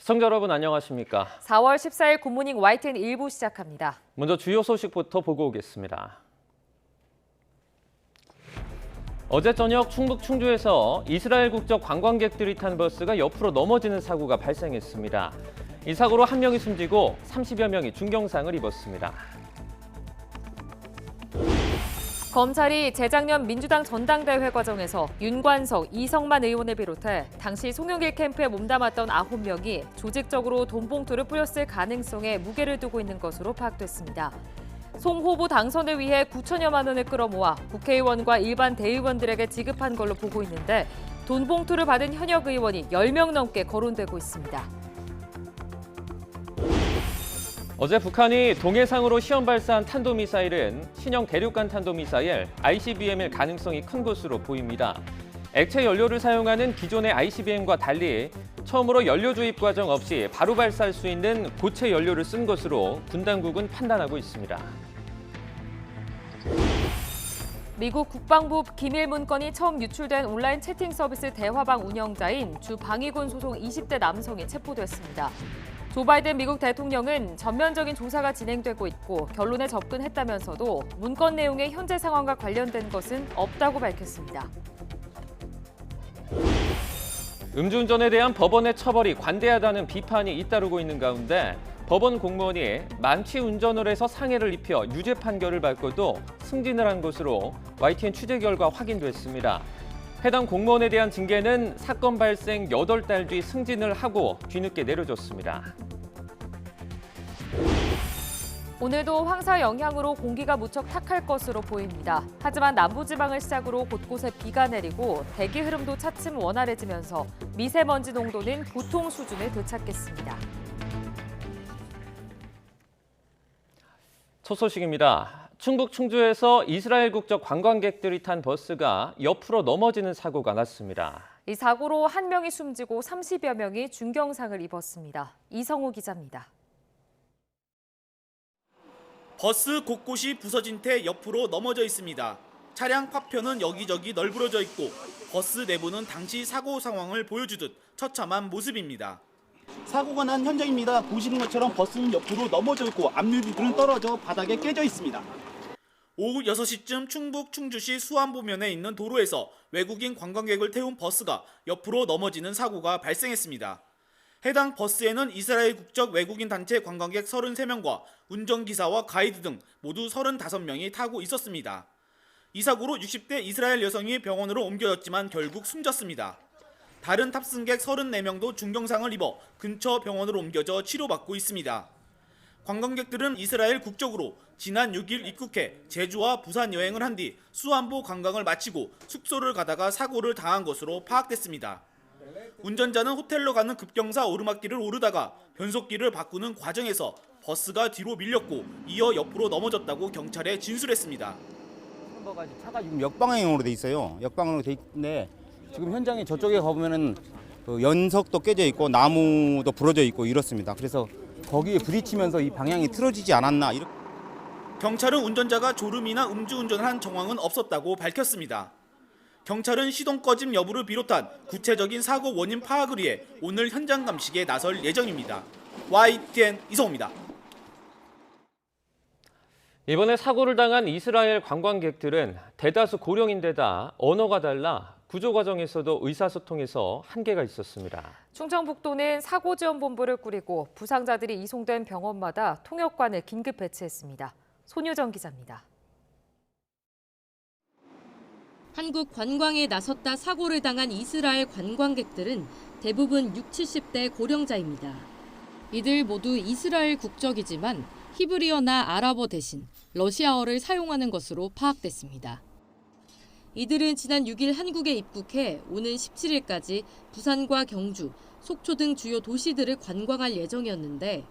시청자 여러분 안녕하십니까? 4월 14일 굿모닝 YTN 1부 시작합니다. 먼저 주요 소식부터 보고 오겠습니다. 어제 저녁 충북 충주에서 이스라엘 국적 관광객들이 탄 버스가 옆으로 넘어지는 사고가 발생했습니다. 이 사고로 한 명이 숨지고 30여 명이 중경상을 입었습니다. 검찰이 재작년 민주당 전당대회 과정에서 윤관석, 이성만 의원을 비롯해 당시 송영길 캠프에 몸담았던 9명이 조직적으로 돈 봉투를 뿌렸을 가능성에 무게를 두고 있는 것으로 파악됐습니다. 송 후보 당선을 위해 9천여만 원을 끌어모아 국회의원과 일반 대의원들에게 지급한 걸로 보고 있는데 돈 봉투를 받은 현역 의원이 10명 넘게 거론되고 있습니다. 어제 북한이 동해상으로 시험 발사한 탄도미사일은 신형 대륙간 탄도미사일 ICBM일 가능성이 큰 것으로 보입니다. 액체 연료를 사용하는 기존의 ICBM과 달리 처음으로 연료 주입 과정 없이 바로 발사할 수 있는 고체 연료를 쓴 것으로 군 당국은 판단하고 있습니다. 미국 국방부 기밀 문건이 처음 유출된 온라인 채팅 서비스 대화방 운영자인 주 방위군 소속 20대 남성이 체포됐습니다. 조 바이든 미국 대통령은 전면적인 조사가 진행되고 있고 결론에 접근했다면서도 문건 내용의 현재 상황과 관련된 것은 없다고 밝혔습니다. 음주운전에 대한 법원의 처벌이 관대하다는 비판이 잇따르고 있는 가운데 법원 공무원이 만취 운전을 해서 상해를 입혀 유죄 판결을 받고도 승진을 한 것으로 YTN 취재 결과 확인됐습니다. 해당 공무원에 대한 징계는 사건 발생 8달 뒤 승진을 하고 뒤늦게 내려졌습니다. 오늘도 황사 영향으로 공기가 무척 탁할 것으로 보입니다. 하지만 남부지방을 시작으로 곳곳에 비가 내리고 대기 흐름도 차츰 원활해지면서 미세먼지 농도는 보통 수준을 되찾겠습니다. 첫 소식입니다. 충북 충주에서 이스라엘 국적 관광객들이 탄 버스가 옆으로 넘어지는 사고가 났습니다. 이 사고로 한 명이 숨지고 30여 명이 중경상을 입었습니다. 이성우 기자입니다. 버스 곳곳이 부서진 채 옆으로 넘어져 있습니다. 차량 파편은 여기저기 널브러져 있고 버스 내부는 당시 사고 상황을 보여주듯 처참한 모습입니다. 사고가 난 현장입니다. 보시는 것처럼 버스는 옆으로 넘어져 있고 앞유리들은 떨어져 바닥에 깨져 있습니다. 오후 6시쯤 충북 충주시 수안보면에 있는 도로에서 외국인 관광객을 태운 버스가 옆으로 넘어지는 사고가 발생했습니다. 해당 버스에는 이스라엘 국적 외국인 단체 관광객 33명과 운전기사와 가이드 등 모두 35명이 타고 있었습니다. 이 사고로 60대 이스라엘 여성이 병원으로 옮겨졌지만 결국 숨졌습니다. 다른 탑승객 34명도 중경상을 입어 근처 병원으로 옮겨져 치료받고 있습니다. 관광객들은 이스라엘 국적으로 지난 6일 입국해 제주와 부산 여행을 한 뒤 수안보 관광을 마치고 숙소를 가다가 사고를 당한 것으로 파악됐습니다. 운전자는 호텔로 가는 급경사 오르막길을 오르다가 변속기를 바꾸는 과정에서 버스가 뒤로 밀렸고 이어 옆으로 넘어졌다고 경찰에 진술했습니다. 차가 지금 역방향으로 돼 있어요. 역방향으로 돼 있는데 지금 현장에 저쪽에 가보면은 연석도 깨져 있고 나무도 부러져 있고 이렇습니다. 그래서 거기에 부딪히면서 이 방향이 틀어지지 않았나 이렇게. 경찰은 운전자가 졸음이나 음주운전을 한 정황은 없었다고 밝혔습니다. 경찰은 시동 꺼짐 여부를 비롯한 구체적인 사고 원인 파악을 위해 오늘 현장 감식에 나설 예정입니다. YTN 이성우입니다. 이번에 사고를 당한 이스라엘 관광객들은 대다수 고령인데다 언어가 달라 구조 과정에서도 의사소통에서 한계가 있었습니다. 충청북도는 사고지원본부를 꾸리고 부상자들이 이송된 병원마다 통역관을 긴급 배치했습니다. 손유정 기자입니다. 한국 관광에 나섰다 사고를 당한 이스라엘 관광객들은 대부분 60, 70대 고령자입니다. 이들 모두 이스라엘 국적이지만 히브리어나 아랍어 대신 러시아어를 사용하는 것으로 파악됐습니다. 이들은 지난 6일 한국에 입국해 오는 17일까지 부산과 경주, 속초 등 주요 도시들을 관광할 예정이었는데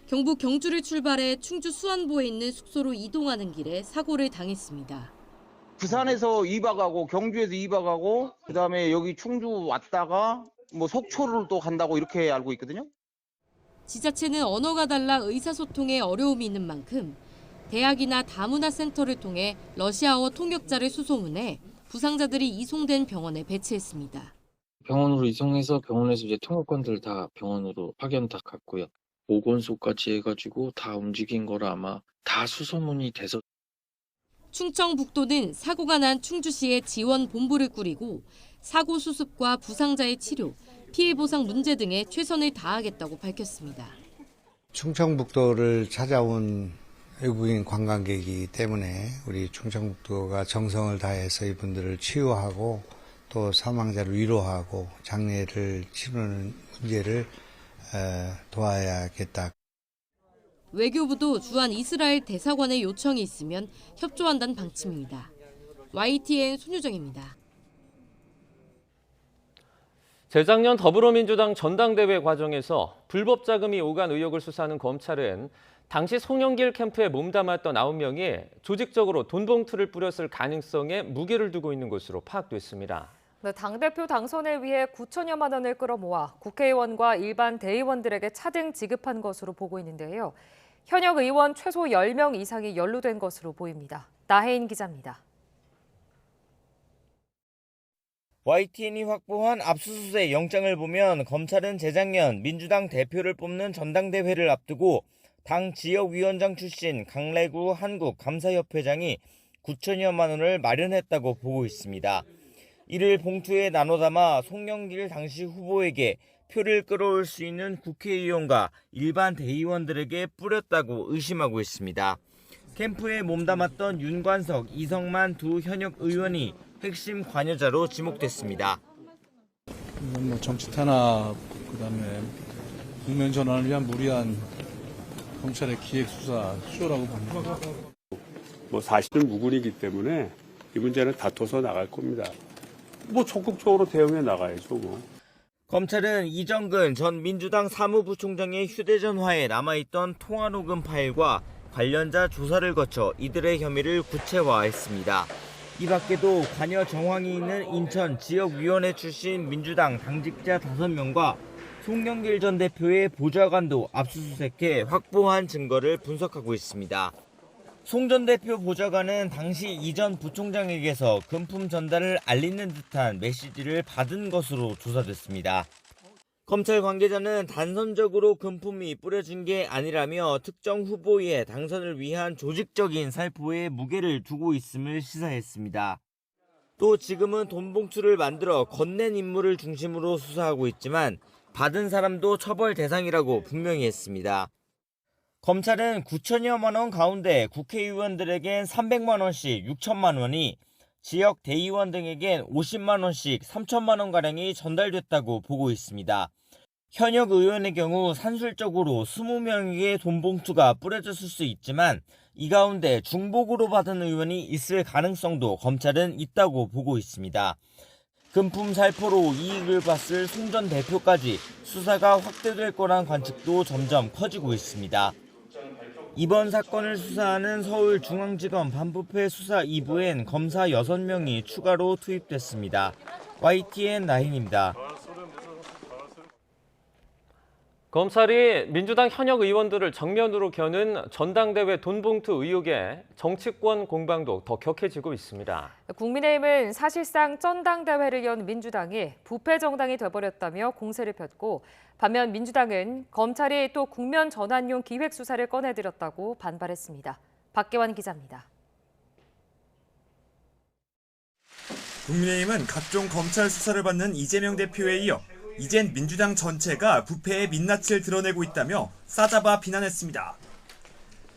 경북 경주를 출발해 충주 수안보에 있는 숙소로 이동하는 길에 사고를 당했습니다. 부산에서 2박하고 경주에서 2박하고 그다음에 여기 충주 왔다가 뭐 속초를 또 간다고 이렇게 알고 있거든요. 지자체는 언어가 달라 의사소통에 어려움이 있는 만큼 대학이나 다문화센터를 통해 러시아어 통역자를 수소문해 부상자들이 이송된 병원에 배치했습니다. 병원으로 이송해서 병원에서 이제 통역관들 다 병원으로 파견 다 갔고요. 보건소까지 해가지고 다 움직인 거라 아마 다 수소문이 돼서. 충청북도는 사고가 난 충주시에 지원 본부를 꾸리고 사고 수습과 부상자의 치료, 피해 보상 문제 등에 최선을 다하겠다고 밝혔습니다. 충청북도를 찾아온 외국인 관광객이기 때문에 우리 충청북도가 정성을 다해서 이분들을 치유하고 또 사망자를 위로하고 장례를 치르는 문제를 도와야겠다. 외교부도 주한 이스라엘 대사관의 요청이 있으면 협조한다는 방침입니다. YTN 손유정입니다. 재작년 더불어민주당 전당대회 과정에서 불법 자금이 오간 의혹을 수사하는 검찰은 당시 송영길 캠프에 몸담았던 9명이 조직적으로 돈 봉투를 뿌렸을 가능성에 무게를 두고 있는 것으로 파악됐습니다. 당대표 당선을 위해 9천여만 원을 끌어모아 국회의원과 일반 대의원들에게 차등 지급한 것으로 보고 있는데요. 현역 의원 최소 10명 이상이 연루된 것으로 보입니다. 나혜인 기자입니다. YTN이 확보한 압수수색 영장을 보면 검찰은 재작년 민주당 대표를 뽑는 전당대회를 앞두고 당 지역위원장 출신 강래구 한국감사협회장이 9천여만 원을 마련했다고 보고 있습니다. 이를 봉투에 나눠 담아 송영길 당시 후보에게 표를 끌어올 수 있는 국회의원과 일반 대의원들에게 뿌렸다고 의심하고 있습니다. 캠프에 몸담았던 윤관석, 이성만 두 현역 의원이 핵심 관여자로 지목됐습니다. 이건 정치 탄압, 그다음에 국면 전환을 위한 무리한 검찰의 기획 수사 쇼라고 봅니다. 사실은 무근이기 때문에 이 문제는 다퉈서 나갈 겁니다. 적극적으로 대응해 나가야죠. 검찰은 이정근 전 민주당 사무부총장의 휴대전화에 남아있던 통화 녹음 파일과 관련자 조사를 거쳐 이들의 혐의를 구체화했습니다. 이 밖에도 관여 정황이 있는 인천 지역위원회 출신 민주당 당직자 5명과 송영길 전 대표의 보좌관도 압수수색해 확보한 증거를 분석하고 있습니다. 송 전 대표 보좌관은 당시 이 전 부총장에게서 금품 전달을 알리는 듯한 메시지를 받은 것으로 조사됐습니다. 검찰 관계자는 단선적으로 금품이 뿌려진 게 아니라며 특정 후보의 당선을 위한 조직적인 살포에 무게를 두고 있음을 시사했습니다. 또 지금은 돈 봉투를 만들어 건넨 인물을 중심으로 수사하고 있지만 받은 사람도 처벌 대상이라고 분명히 했습니다. 검찰은 9천여만 원 가운데 국회의원들에겐 300만 원씩 6천만 원이, 지역 대의원 등에겐 50만 원씩 3천만 원가량이 전달됐다고 보고 있습니다. 현역 의원의 경우 산술적으로 20명에게 돈 봉투가 뿌려졌을 수 있지만 이 가운데 중복으로 받은 의원이 있을 가능성도 검찰은 있다고 보고 있습니다. 금품 살포로 이익을 봤을 송 전 대표까지 수사가 확대될 거란 관측도 점점 커지고 있습니다. 이번 사건을 수사하는 서울중앙지검 반부패 수사 2부엔 검사 6명이 추가로 투입됐습니다. YTN 나인입니다. 검찰이 민주당 현역 의원들을 정면으로 겨눈 전당대회 돈봉투 의혹에 정치권 공방도 더 격해지고 있습니다. 국민의힘은 사실상 전당대회를 연 민주당이 부패 정당이 돼버렸다며 공세를 폈고, 반면 민주당은 검찰이 또 국면 전환용 기획 수사를 꺼내들었다고 반발했습니다. 박계환 기자입니다. 국민의힘은 각종 검찰 수사를 받는 이재명 대표에 이어 이젠 민주당 전체가 부패의 민낯을 드러내고 있다며 싸잡아 비난했습니다.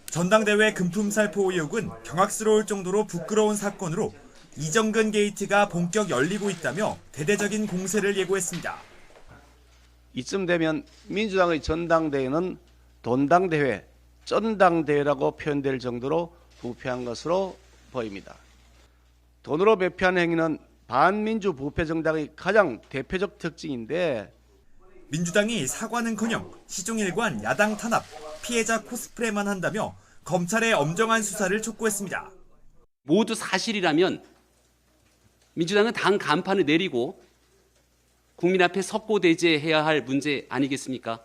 전당대회 금품 살포 의혹은 경악스러울 정도로 부끄러운 사건으로 이정근 게이트가 본격 열리고 있다며 대대적인 공세를 예고했습니다. 이쯤 되면 민주당의 전당대회는 돈당대회, 쩐당대회라고 표현될 정도로 부패한 것으로 보입니다. 돈으로 매표하는 행위는 반민주 부패 정당의 가장 대표적 특징인데, 민주당이 사과는커녕 시종일관 야당 탄압, 피해자 코스프레만 한다며 검찰의 엄정한 수사를 촉구했습니다. 모두 사실이라면 민주당은 당 간판을 내리고 국민 앞에 석고대죄해야 할 문제 아니겠습니까?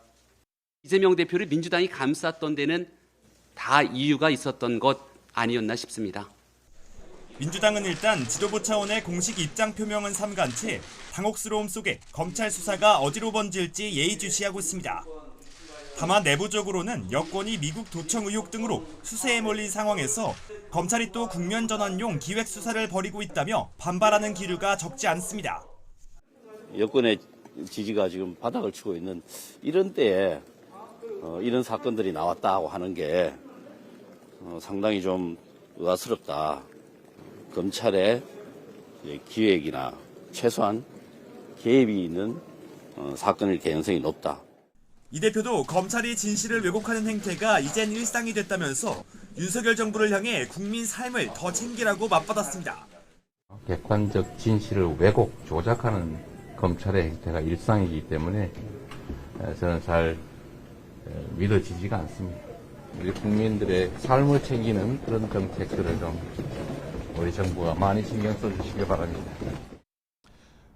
이재명 대표를 민주당이 감쌌던 데는 다 이유가 있었던 것 아니었나 싶습니다. 민주당은 일단 지도부 차원의 공식 입장 표명은 삼가한 채 당혹스러움 속에 검찰 수사가 어디로 번질지 예의주시하고 있습니다. 다만 내부적으로는 여권이 미국 도청 의혹 등으로 수세에 몰린 상황에서 검찰이 또 국면 전환용 기획 수사를 벌이고 있다며 반발하는 기류가 적지 않습니다. 여권의 지지가 지금 바닥을 치고 있는 이런 때에 이런 사건들이 나왔다고 하는 게 상당히 좀 의아스럽다. 검찰의 기획이나 최소한 개입이 있는 사건일 가능성이 높다. 이 대표도 검찰이 진실을 왜곡하는 행태가 이젠 일상이 됐다면서 윤석열 정부를 향해 국민 삶을 더 챙기라고 맞받았습니다. 객관적 진실을 왜곡, 조작하는 검찰의 행태가 일상이기 때문에 저는 잘 믿어지지가 않습니다. 우리 국민들의 삶을 챙기는 그런 정책들을 좀 우리 정부가 많이 신경 써주시기 바랍니다.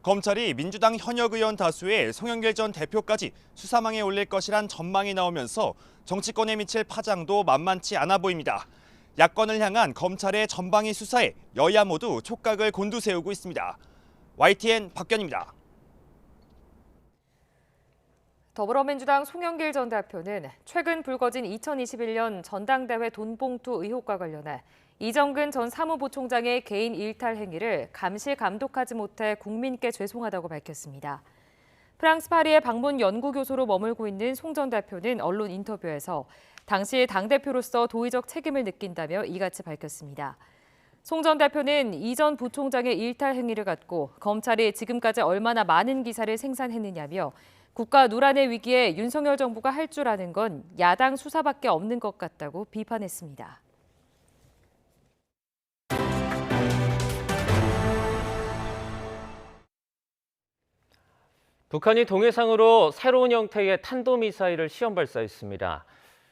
검찰이 민주당 현역 의원 다수의 송영길 전 대표까지 수사망에 올릴 것이란 전망이 나오면서 정치권에 미칠 파장도 만만치 않아 보입니다. 야권을 향한 검찰의 전방위 수사에 여야 모두 촉각을 곤두세우고 있습니다. YTN 박견입니다. 더불어민주당 송영길 전 대표는 최근 불거진 2021년 전당대회 돈봉투 의혹과 관련해 이정근 전 사무부총장의 개인 일탈 행위를 감시 감독하지 못해 국민께 죄송하다고 밝혔습니다. 프랑스 파리의 방문 연구교수로 머물고 있는 송 전 대표는 언론 인터뷰에서 당시 당대표로서 도의적 책임을 느낀다며 이같이 밝혔습니다. 송 전 대표는 이 전 부총장의 일탈 행위를 갖고 검찰이 지금까지 얼마나 많은 기사를 생산했느냐며 국가 누란의 위기에 윤석열 정부가 할 줄 아는 건 야당 수사밖에 없는 것 같다고 비판했습니다. 북한이 동해상으로 새로운 형태의 탄도미사일을 시험 발사했습니다.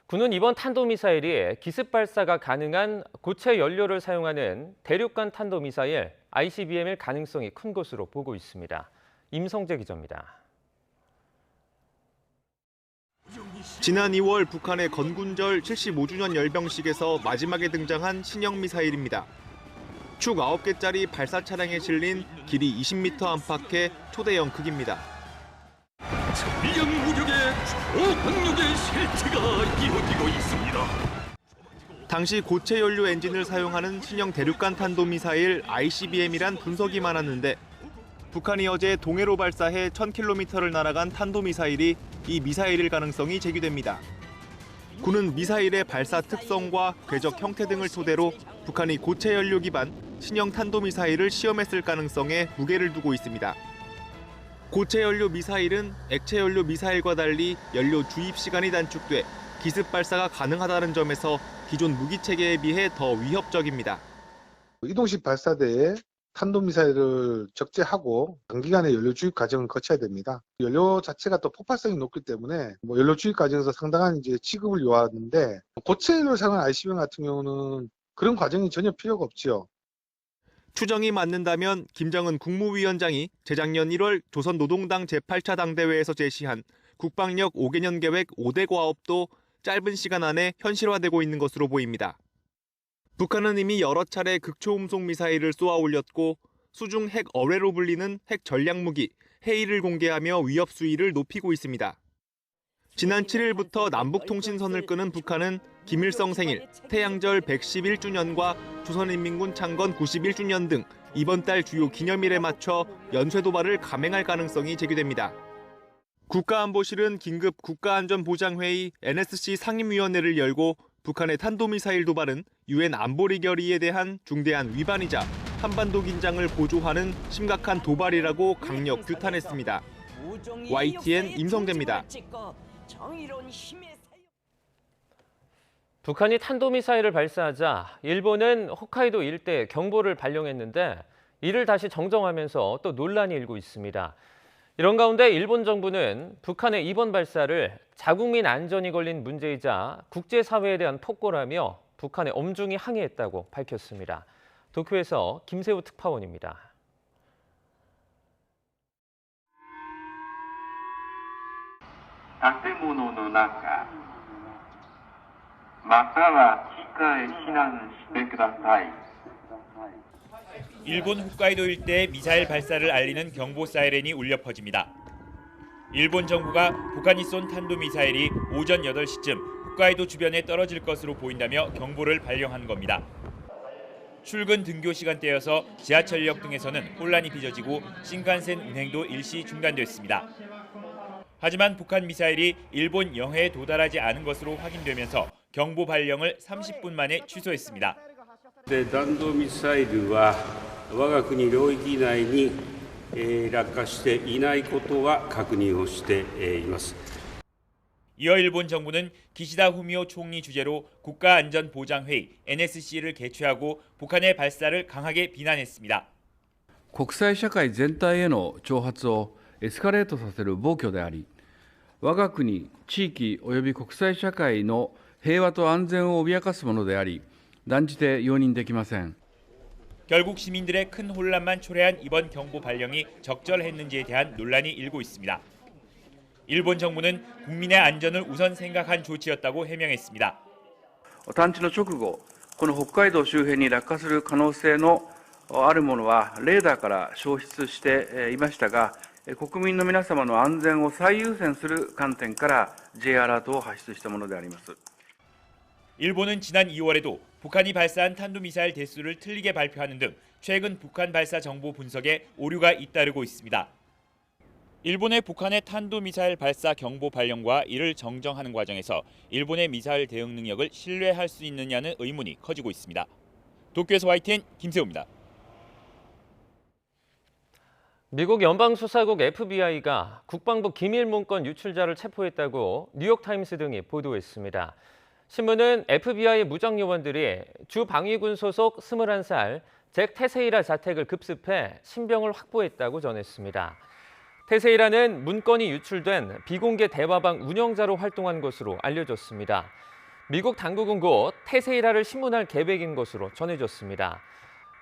군은 이번 탄도미사일이 기습 발사가 가능한 고체 연료를 사용하는 대륙간 탄도미사일 ICBM일 가능성이 큰 것으로 보고 있습니다. 임성재 기자입니다. 지난 2월 북한의 건군절 75주년 열병식에서 마지막에 등장한 신형 미사일입니다. 축 9개짜리 발사 차량에 실린 길이 20m 안팎의 초대형 크기입니다. 천리형 무력의 초강력의 실체가 이루어지고 있습니다. 당시 고체 연료 엔진을 사용하는 신형 대륙간 탄도미사일 ICBM이란 분석이 많았는데 북한이 어제 동해로 발사해 1000km를 날아간 탄도미사일이 이 미사일일 가능성이 제기됩니다. 군은 미사일의 발사 특성과 궤적 형태 등을 토대로 북한이 고체 연료 기반 신형 탄도미사일을 시험했을 가능성에 무게를 두고 있습니다. 고체 연료 미사일은 액체 연료 미사일과 달리 연료 주입 시간이 단축돼 기습 발사가 가능하다는 점에서 기존 무기 체계에 비해 더 위협적입니다. 이동식 발사대에 탄도미사일을 적재하고 단기간에 연료 주입 과정을 거쳐야 됩니다. 연료 자체가 또 폭발성이 높기 때문에 연료 주입 과정에서 상당한 취급을 요하는데 고체 연료를 사용한 ICBM 같은 경우는 그런 과정이 전혀 필요가 없지요. 추정이 맞는다면 김정은 국무위원장이 재작년 1월 조선노동당 제8차 당대회에서 제시한 국방력 5개년 계획 5대 과업도 짧은 시간 안에 현실화되고 있는 것으로 보입니다. 북한은 이미 여러 차례 극초음속 미사일을 쏘아 올렸고 수중 핵 어뢰로 불리는 핵 전략무기 헤이를 공개하며 위협 수위를 높이고 있습니다. 지난 7일부터 남북통신선을 끄는 북한은 김일성 생일, 태양절 111주년과 조선인민군 창건 91주년 등 이번 달 주요 기념일에 맞춰 연쇄 도발을 감행할 가능성이 제기됩니다. 국가안보실은 긴급 국가안전보장회의 NSC 상임위원회를 열고 북한의 탄도미사일 도발은 UN 안보리 결의에 대한 중대한 위반이자 한반도 긴장을 고조하는 심각한 도발이라고 강력 규탄했습니다. YTN 임성재입니다. 북한이 탄도미사일을 발사하자 일본은 홋카이도 일대에 경보를 발령했는데 이를 다시 정정하면서 또 논란이 일고 있습니다. 이런 가운데 일본 정부는 북한의 이번 발사를 자국민 안전이 걸린 문제이자 국제사회에 대한 폭거라며 북한에 엄중히 항의했다고 밝혔습니다. 도쿄에서 김세우 특파원입니다. 일본 홋카이도 일대의 미사일 발사를 알리는 경보 사이렌이 울려 퍼집니다. 일본 정부가 북한이 쏜 탄도미사일이 오전 8시쯤 홋카이도 주변에 떨어질 것으로 보인다며 경보를 발령한 겁니다. 출근 등교 시간대여서 지하철역 등에서는 혼란이 빚어지고 신칸센 운행도 일시 중단됐습니다. 하지만 북한 미사일이 일본 영해에 도달하지 않은 것으로 확인되면서 경보 발령을 30분 만에 취소했습니다. 弾道ミサイルは我が国領域内に落下していないことは確認をしています。 이어 일본 정부는 기시다 후미오 총리 주재로 국가안전보장회의 NSC를 개최하고 북한의 발사를 강하게 비난했습니다. 国際社会全体への挑発をエスカレートさせる暴挙であり、我が国、地域及び国際社会の平和と安全を脅かすものであり、断じて容認できません。 결국 시민들의 큰 혼란만 초래한 이번 경보 발령이 적절했는지에 대한 논란이 일고 있습니다. 일본 정부는 국민의 안전을 우선 생각한 조치였다고 해명했습니다. 探知の直後、この北海道周辺に落下する可能性のあるものはレーダーから消失していましたが、国民の皆様の安全を最優先する観点から Jアラートを発出したものであります。 일본은 지난 2월에도 북한이 발사한 탄도미사일 대수를 틀리게 발표하는 등 최근 북한 발사 정보 분석에 오류가 잇따르고 있습니다. 일본의 북한의 탄도미사일 발사 경보 발령과 이를 정정하는 과정에서 일본의 미사일 대응 능력을 신뢰할 수 있느냐는 의문이 커지고 있습니다. 도쿄에서 YTN 김세호입니다. 미국 연방수사국 FBI가 국방부 기밀문건 유출자를 체포했다고 뉴욕타임스 등이 보도했습니다. 신문은 FBI 무장요원들이 주 방위군 소속 21살 잭 테세이라 자택을 급습해 신병을 확보했다고 전했습니다. 테세이라는 문건이 유출된 비공개 대화방 운영자로 활동한 것으로 알려졌습니다. 미국 당국은 곧 테세이라를 신문할 계획인 것으로 전해졌습니다.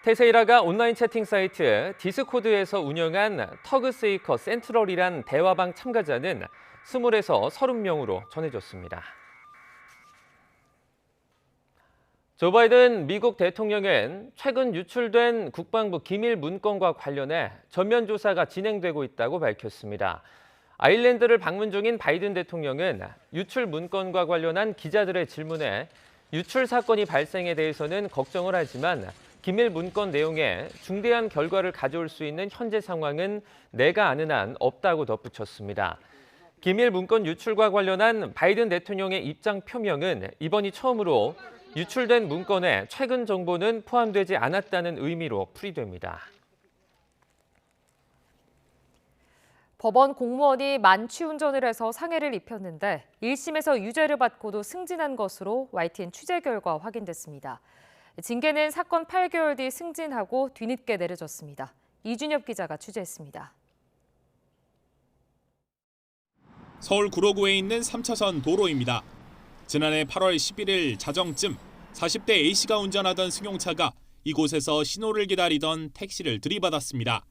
테세이라가 온라인 채팅 사이트 디스코드에서 운영한 터그세이커 센트럴이란 대화방 참가자는 20에서 30명으로 전해졌습니다. 조 바이든 미국 대통령은 최근 유출된 국방부 기밀 문건과 관련해 전면 조사가 진행되고 있다고 밝혔습니다. 아일랜드를 방문 중인 바이든 대통령은 유출 문건과 관련한 기자들의 질문에 유출 사건이 발생에 대해서는 걱정을 하지만 기밀 문건 내용에 중대한 결과를 가져올 수 있는 현재 상황은 내가 아는 한 없다고 덧붙였습니다. 기밀 문건 유출과 관련한 바이든 대통령의 입장 표명은 이번이 처음으로 유출된 문건에 최근 정보는 포함되지 않았다는 의미로 풀이됩니다. 법원 공무원이 만취운전을 해서 상해를 입혔는데 1심에서 유죄를 받고도 승진한 것으로 YTN 취재 결과 확인됐습니다. 징계는 사건 8개월 뒤 승진하고 뒤늦게 내려졌습니다. 이준엽 기자가 취재했습니다. 서울 구로구에 있는 3차선 도로입니다. 지난해 8월 11일 자정쯤 40대 A씨가 운전하던 승용차가 이곳에서 신호를 기다리던 택시를 들이받았습니다.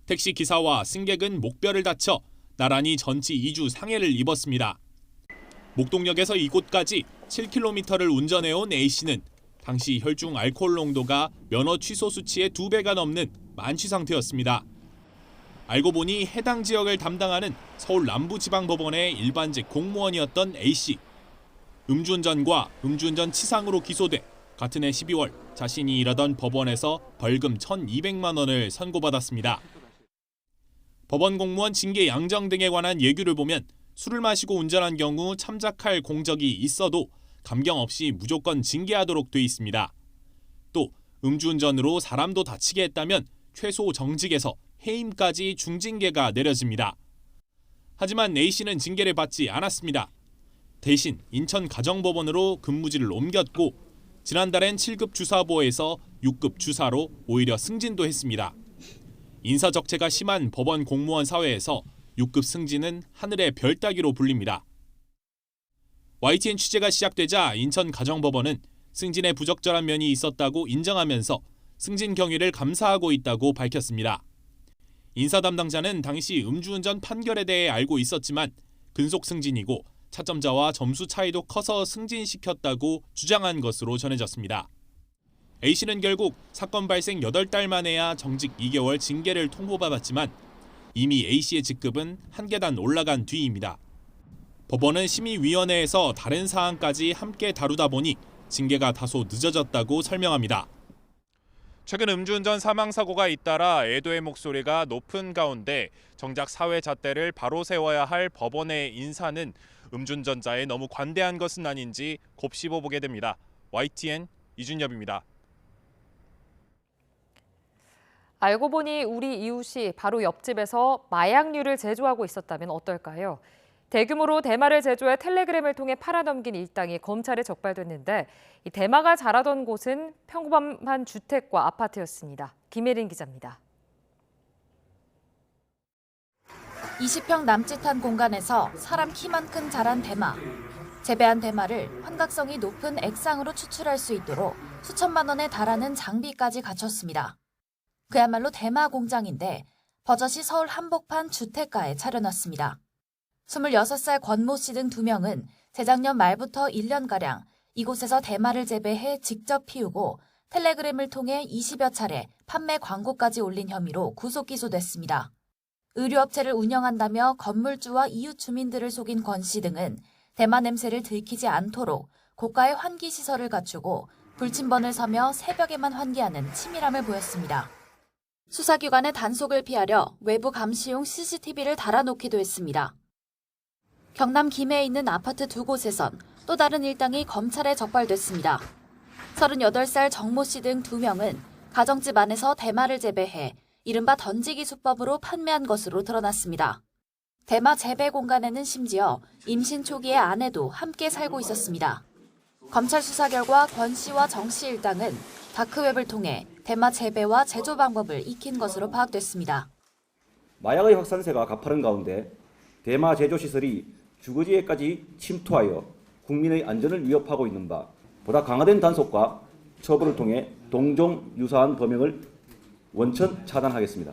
택시 기사와 승객은 목뼈를 다쳐 나란히 전치 2주 상해를 입었습니다. 목동역에서 이곳까지 7km를 운전해온 A씨는 당시 혈중 알코올 농도가 면허 취소 수치의 2배가 넘는 만취 상태였습니다. 알고 보니 해당 지역을 담당하는 서울 남부지방법원의 일반직 공무원이었던 A씨. 음주운전과 음주운전 치상으로 기소돼 같은 해 12월 자신이 일하던 법원에서 벌금 1,200만 원을 선고받았습니다. 법원 공무원 징계 양정 등에 관한 예규를 보면 술을 마시고 운전한 경우 참작할 공적이 있어도 감경 없이 무조건 징계하도록 돼 있습니다. 또 음주운전으로 사람도 다치게 했다면 최소 정직에서 해임까지 중징계가 내려집니다. 하지만 A씨는 징계를 받지 않았습니다. 대신 인천가정법원으로 근무지를 옮겼고 지난달엔 7급 주사보에서 6급 주사로 오히려 승진도 했습니다. 인사적체가 심한 법원 공무원 사회에서 6급 승진은 하늘의 별 따기로 불립니다. YTN 취재가 시작되자 인천가정법원은 승진에 부적절한 면이 있었다고 인정하면서 승진 경위를 감사하고 있다고 밝혔습니다. 인사 담당자는 당시 음주운전 판결에 대해 알고 있었지만 근속 승진이고 차점자와 점수 차이도 커서 승진시켰다고 주장한 것으로 전해졌습니다. A씨는 결국 사건 발생 8달 만에야 정직 2개월 징계를 통보받았지만 이미 A씨의 직급은 한 계단 올라간 뒤입니다. 법원은 심의위원회에서 다른 사안까지 함께 다루다 보니 징계가 다소 늦어졌다고 설명합니다. 최근 음주운전 사망사고가 잇따라 애도의 목소리가 높은 가운데 정작 사회 잣대를 바로 세워야 할 법원의 인사는 음주운전자에 너무 관대한 것은 아닌지 곱씹어보게 됩니다. YTN 이준엽입니다. 알고 보니 우리 이웃이 바로 옆집에서 마약류를 제조하고 있었다면 어떨까요? 대규모로 대마를 제조해 텔레그램을 통해 팔아넘긴 일당이 검찰에 적발됐는데 이 대마가 자라던 곳은 평범한 주택과 아파트였습니다. 김혜린 기자입니다. 20평 남짓한 공간에서 사람 키만큼 자란 대마. 재배한 대마를 환각성이 높은 액상으로 추출할 수 있도록 수천만 원에 달하는 장비까지 갖췄습니다. 그야말로 대마 공장인데 버젓이 서울 한복판 주택가에 차려놨습니다. 26살 권모 씨 등 2명은 재작년 말부터 1년가량 이곳에서 대마를 재배해 직접 피우고 텔레그램을 통해 20여 차례 판매 광고까지 올린 혐의로 구속 기소됐습니다. 의류업체를 운영한다며 건물주와 이웃 주민들을 속인 권 씨 등은 대마 냄새를 들키지 않도록 고가의 환기시설을 갖추고 불침번을 서며 새벽에만 환기하는 치밀함을 보였습니다. 수사기관의 단속을 피하려 외부 감시용 CCTV를 달아놓기도 했습니다. 경남 김해에 있는 아파트 2곳에선 또 다른 일당이 검찰에 적발됐습니다. 38살 정모 씨 등 2명은 가정집 안에서 대마를 재배해 이른바 던지기 수법으로 판매한 것으로 드러났습니다. 대마 재배 공간에는 심지어 임신 초기의 아내도 함께 살고 있었습니다. 검찰 수사 결과 권 씨와 정 씨 일당은 다크웹을 통해 대마 재배와 제조 방법을 익힌 것으로 파악됐습니다. 마약의 확산세가 가파른 가운데 대마 제조 시설이 주거지에까지 침투하여 국민의 안전을 위협하고 있는 바 보다 강화된 단속과 처벌을 통해 동종 유사한 범행을 원천 차단하겠습니다.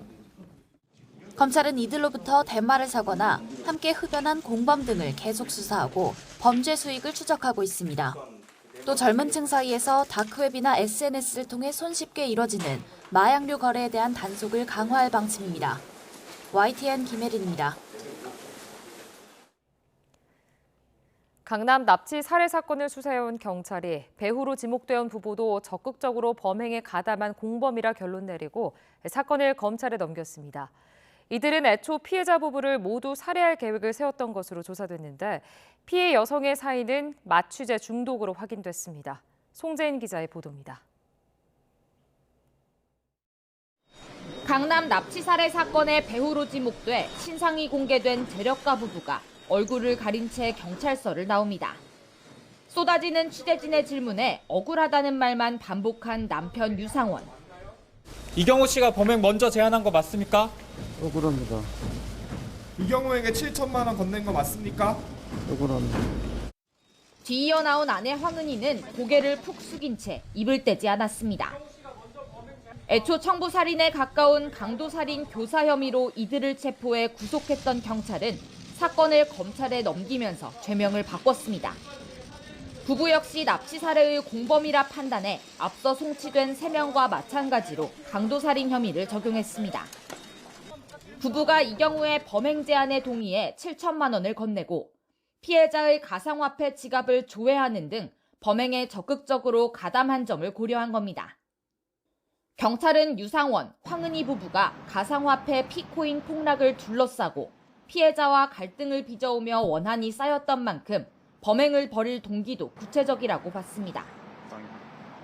검찰은 이들로부터 대마를 사거나 함께 흡연한 공범 등을 계속 수사하고 범죄 수익을 추적하고 있습니다. 또 젊은 층 사이에서 다크웹이나 SNS를 통해 손쉽게 이뤄지는 마약류 거래에 대한 단속을 강화할 방침입니다. YTN 김혜린입니다. 강남 납치 살해 사건을 수사해온 경찰이 배후로 지목된 부부도 적극적으로 범행에 가담한 공범이라 결론 내리고 사건을 검찰에 넘겼습니다. 이들은 애초 피해자 부부를 모두 살해할 계획을 세웠던 것으로 조사됐는데 피해 여성의 사인은 마취제 중독으로 확인됐습니다. 송재인 기자의 보도입니다. 강남 납치 살해 사건의 배후로 지목돼 신상이 공개된 재력가 부부가 얼굴을 가린 채 경찰서를 나옵니다. 쏟아지는 취재진의 질문에 억울하다는 말만 반복한 남편 유상원. 이경호 씨가 범행 먼저 제안한 거 맞습니까? 억울합니다. 이경호에게 7천만 원 건넨 거 맞습니까? 억울합니다. 뒤이어 나온 아내 황은희는 고개를 푹 숙인 채 입을 떼지 않았습니다. 애초 청부살인에 가까운 강도살인 교사 혐의로 이들을 체포해 구속했던 경찰은 사건을 검찰에 넘기면서 죄명을 바꿨습니다. 부부 역시 납치 살해의 공범이라 판단해 앞서 송치된 3명과 마찬가지로 강도살인 혐의를 적용했습니다. 부부가 이경우의 범행 제안에 동의해 7천만 원을 건네고 피해자의 가상화폐 지갑을 조회하는 등 범행에 적극적으로 가담한 점을 고려한 겁니다. 경찰은 유상원, 황은희 부부가 가상화폐 피코인 폭락을 둘러싸고 피해자와 갈등을 빚어오며 원한이 쌓였던 만큼 범행을 벌일 동기도 구체적이라고 봤습니다.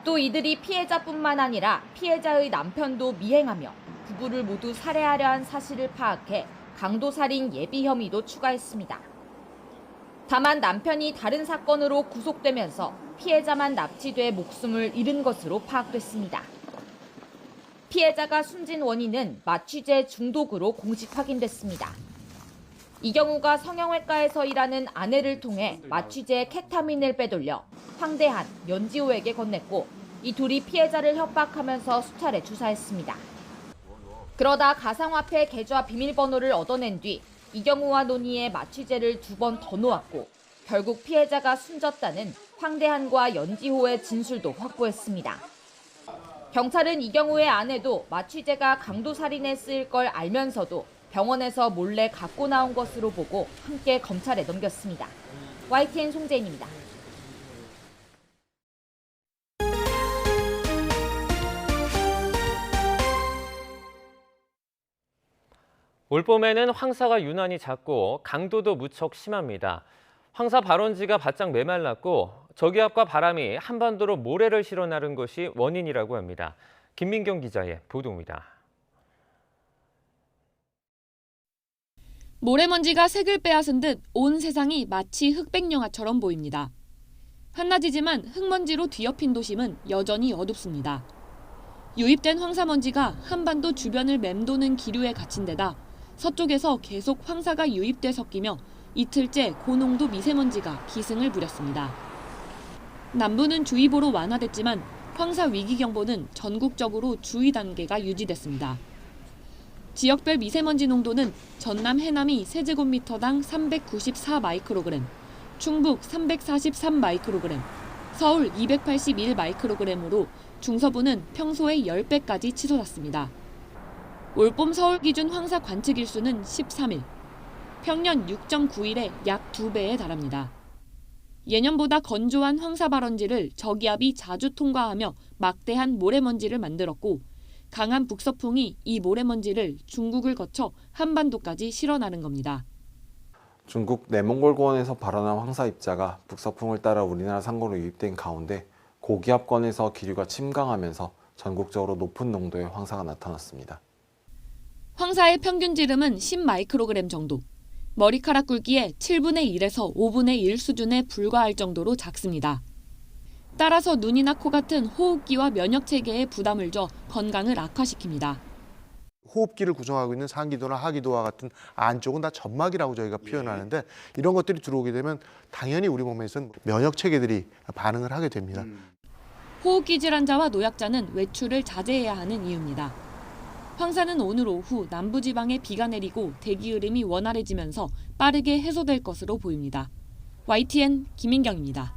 또 이들이 피해자뿐만 아니라 피해자의 남편도 미행하며 부부를 모두 살해하려 한 사실을 파악해 강도살인 예비 혐의도 추가했습니다. 다만 남편이 다른 사건으로 구속되면서 피해자만 납치돼 목숨을 잃은 것으로 파악됐습니다. 피해자가 숨진 원인은 마취제 중독으로 공식 확인됐습니다. 이경우가 성형외과에서 일하는 아내를 통해 마취제 케타민을 빼돌려 황대한, 연지호에게 건넸고 이 둘이 피해자를 협박하면서 수차례 주사했습니다. 그러다 가상화폐 계좌 비밀번호를 얻어낸 뒤 이경우와 논의해 마취제를 2번 더 놓았고 결국 피해자가 숨졌다는 황대한과 연지호의 진술도 확보했습니다. 경찰은 이경우의 아내도 마취제가 강도살인에 쓰일 걸 알면서도 병원에서 몰래 갖고 나온 것으로 보고 함께 검찰에 넘겼습니다. YTN 송재인입니다. 올봄에는 황사가 유난히 잦고 강도도 무척 심합니다. 황사 발원지가 바짝 메말랐고 저기압과 바람이 한반도로 모래를 실어 나른 것이 원인이라고 합니다. 김민경 기자의 보도입니다. 모래먼지가 색을 빼앗은 듯 온 세상이 마치 흑백 영화처럼 보입니다. 한낮이지만 흙먼지로 뒤엎인 도심은 여전히 어둡습니다. 유입된 황사먼지가 한반도 주변을 맴도는 기류에 갇힌 데다 서쪽에서 계속 황사가 유입돼 섞이며 이틀째 고농도 미세먼지가 기승을 부렸습니다. 남부는 주의보로 완화됐지만 황사 위기경보는 전국적으로 주의 단계가 유지됐습니다. 지역별 미세먼지 농도는 전남 해남이 세제곱미터당 394 마이크로그램, 충북 343 마이크로그램, 서울 281 마이크로그램으로 중서부는 평소의 10배까지 치솟았습니다. 올봄 서울 기준 황사 관측 일수는 13일, 평년 6.9일에 약 2배에 달합니다. 예년보다 건조한 황사 발원지를 저기압이 자주 통과하며 막대한 모래먼지를 만들었고 강한 북서풍이 이 모래먼지를 중국을 거쳐 한반도까지 실어나른 겁니다. 중국 내몽골권에서 발원한 황사 입자가 북서풍을 따라 우리나라 상공으로 유입된 가운데 고기압권에서 기류가 침강하면서 전국적으로 높은 농도의 황사가 나타났습니다. 황사의 평균 지름은 10마이크로그램 정도, 머리카락 굵기의 7분의 1에서 5분의 1 수준에 불과할 정도로 작습니다. 따라서 눈이나 코 같은 호흡기와 면역체계에 부담을 줘 건강을 악화시킵니다. 호흡기를 구성하고 있는 상기도나 하기도와 같은 안쪽은 다 점막이라고 저희가 표현하는데 이런 것들이 들어오게 되면 당연히 우리 몸에서는 면역체계들이 반응을 하게 됩니다. 호흡기 질환자와 노약자는 외출을 자제해야 하는 이유입니다. 황사는 오늘 오후 남부지방에 비가 내리고 대기 흐름이 원활해지면서 빠르게 해소될 것으로 보입니다. YTN 김민경입니다.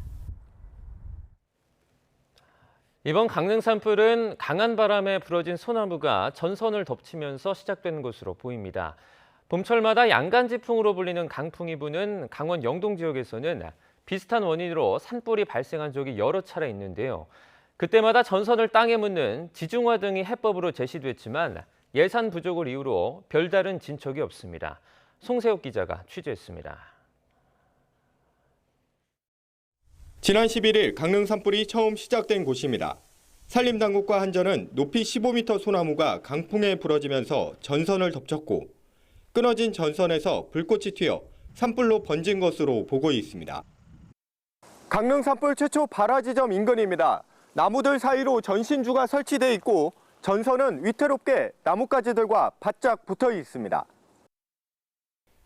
이번 강릉 산불은 강한 바람에 부러진 소나무가 전선을 덮치면서 시작된 것으로 보입니다. 봄철마다 양간지풍으로 불리는 강풍이 부는 강원 영동 지역에서는 비슷한 원인으로 산불이 발생한 적이 여러 차례 있는데요. 그때마다 전선을 땅에 묻는 지중화 등이 해법으로 제시됐지만 예산 부족을 이유로 별다른 진척이 없습니다. 송세욱 기자가 취재했습니다. 지난 11일 강릉 산불이 처음 시작된 곳입니다. 산림당국과 한전은 높이 15m 소나무가 강풍에 부러지면서 전선을 덮쳤고 끊어진 전선에서 불꽃이 튀어 산불로 번진 것으로 보고 있습니다. 강릉 산불 최초 발화 지점 인근입니다. 나무들 사이로 전신주가 설치돼 있고 전선은 위태롭게 나뭇가지들과 바짝 붙어 있습니다.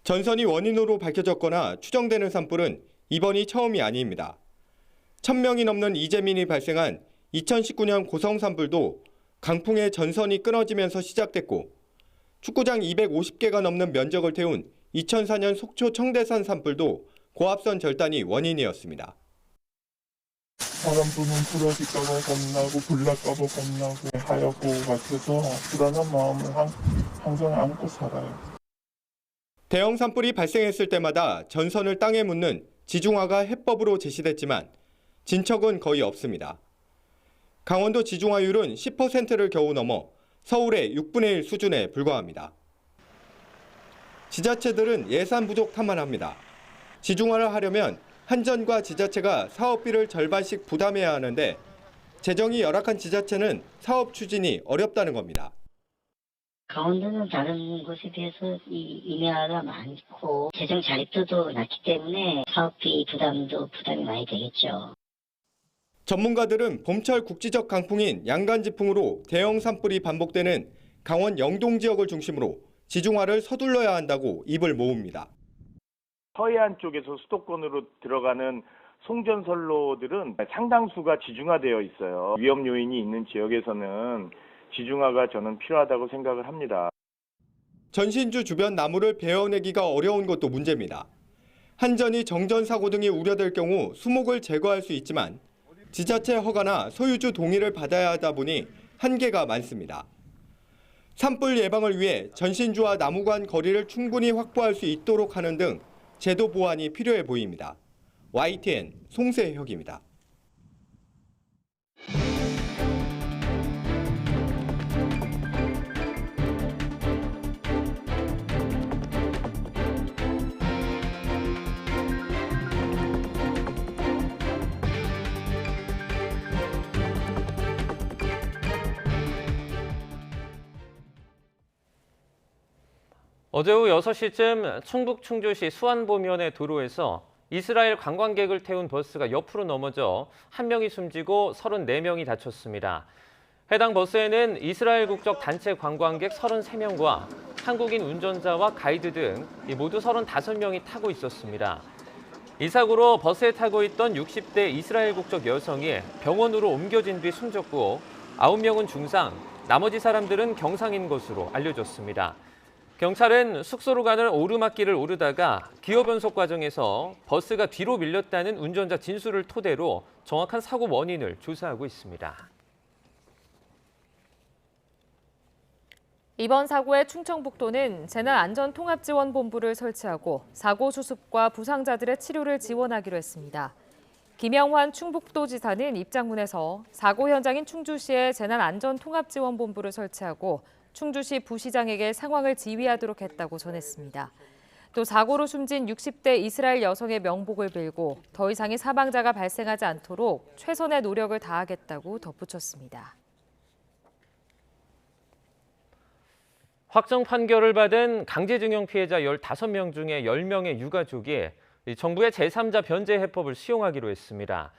전선이 원인으로 밝혀졌거나 추정되는 산불은 이번이 처음이 아닙니다. 1000명이 넘는 이재민이 발생한 2019년 고성 산불도 강풍에 전선이 끊어지면서 시작됐고 축구장 250개가 넘는 면적을 태운 2004년 속초 청대산 산불도 고압선 절단이 원인이었습니다. 바람 부면 부러질까봐 겁나고 불날까봐 겁나고 하얗고 같아서 불안한 마음을 항상 안고 살아요. 대형 산불이 발생했을 때마다 전선을 땅에 묻는 지중화가 해법으로 제시됐지만 진척은 거의 없습니다. 강원도 지중화율은 10%를 겨우 넘어 서울의 6분의 1 수준에 불과합니다. 지자체들은 예산 부족 탓만합니다. 지중화를 하려면 한전과 지자체가 사업비를 절반씩 부담해야 하는데 재정이 열악한 지자체는 사업 추진이 어렵다는 겁니다. 강원도는 다른 곳에 비해서 인하가 많고 재정 자립도도 낮기 때문에 사업비 부담이 많이 되겠죠. 전문가들은 봄철 국지적 강풍인 양간지풍으로 대형 산불이 반복되는 강원 영동 지역을 중심으로 지중화를 서둘러야 한다고 입을 모읍니다. 서해안 쪽에서 수도권으로 들어가는 송전선로들은 상당수가 지중화되어 있어요. 위험 요인이 있는 지역에서는 지중화가 저는 필요하다고 생각을 합니다. 전신주 주변 나무를 베어내기가 어려운 것도 문제입니다. 한전이 정전 사고 등이 우려될 경우 수목을 제거할 수 있지만 지자체 허가나 소유주 동의를 받아야 하다 보니 한계가 많습니다. 산불 예방을 위해 전신주와 나무 간 거리를 충분히 확보할 수 있도록 하는 등 제도 보완이 필요해 보입니다. YTN 송세혁입니다. 어제 오후 6시쯤 충북 충주시 수안보면의 도로에서 이스라엘 관광객을 태운 버스가 옆으로 넘어져 1명이 숨지고 34명이 다쳤습니다. 해당 버스에는 이스라엘 국적 단체 관광객 33명과 한국인 운전자와 가이드 등 모두 35명이 타고 있었습니다. 이 사고로 버스에 타고 있던 60대 이스라엘 국적 여성이 병원으로 옮겨진 뒤 숨졌고 9명은 중상, 나머지 사람들은 경상인 것으로 알려졌습니다. 경찰은 숙소로 가는 오르막길을 오르다가 기어 변속 과정에서 버스가 뒤로 밀렸다는 운전자 진술을 토대로 정확한 사고 원인을 조사하고 있습니다. 이번 사고에 충청북도는 재난안전통합지원본부를 설치하고 사고 수습과 부상자들의 치료를 지원하기로 했습니다. 김영환 충북도지사는 입장문에서 사고 현장인 충주시에 재난안전통합지원본부를 설치하고 충주시 부시장에게 상황을 지휘하도록 했다고 전했습니다. 또 사고로 숨진 60대 이스라엘 여성의 명복을 빌고 더 이상의 사망자가 발생하지 않도록 최선의 노력을 다하겠다고 덧붙였습니다. 확정 판결을 받은 강제징용 피해자 15명 중에 10명의 유가족이 정부의 제3자 변제 해법을 수용하기로 했습니다.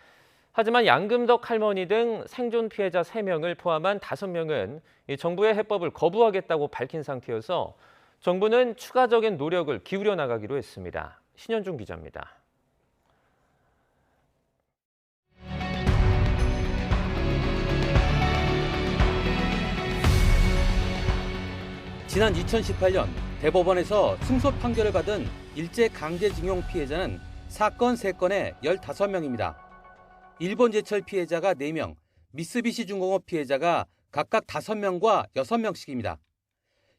하지만 양금덕 할머니 등 생존 피해자 3명을 포함한 5명은 정부의 해법을 거부하겠다고 밝힌 상태여서 정부는 추가적인 노력을 기울여 나가기로 했습니다. 신현중 기자입니다. 지난 2018년 대법원에서 승소 판결을 받은 일제 강제징용 피해자는 사건 3건에 15명입니다. 일본 제철 피해자가 4명, 미쓰비시 중공업 피해자가 각각 5명과 6명씩입니다.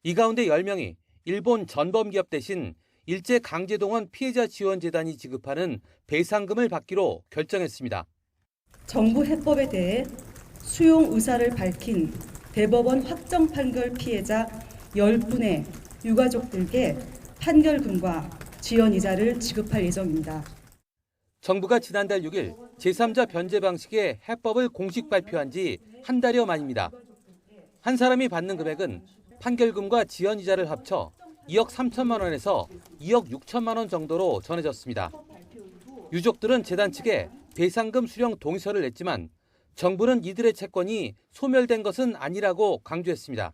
이 가운데 10명이 일본 전범기업 대신 일제 강제동원 피해자 지원재단이 지급하는 배상금을 받기로 결정했습니다. 정부 해법에 대해 수용 의사를 밝힌 대법원 확정 판결 피해자 10분의 유가족들께 판결금과 지원이자를 지급할 예정입니다. 정부가 지난달 6일 제3자 변제 방식의 해법을 공식 발표한 지 한 달여 만입니다. 한 사람이 받는 금액은 판결금과 지연이자를 합쳐 2억 3천만 원에서 2억 6천만 원 정도로 전해졌습니다. 유족들은 재단 측에 배상금 수령 동의서를 냈지만 정부는 이들의 채권이 소멸된 것은 아니라고 강조했습니다.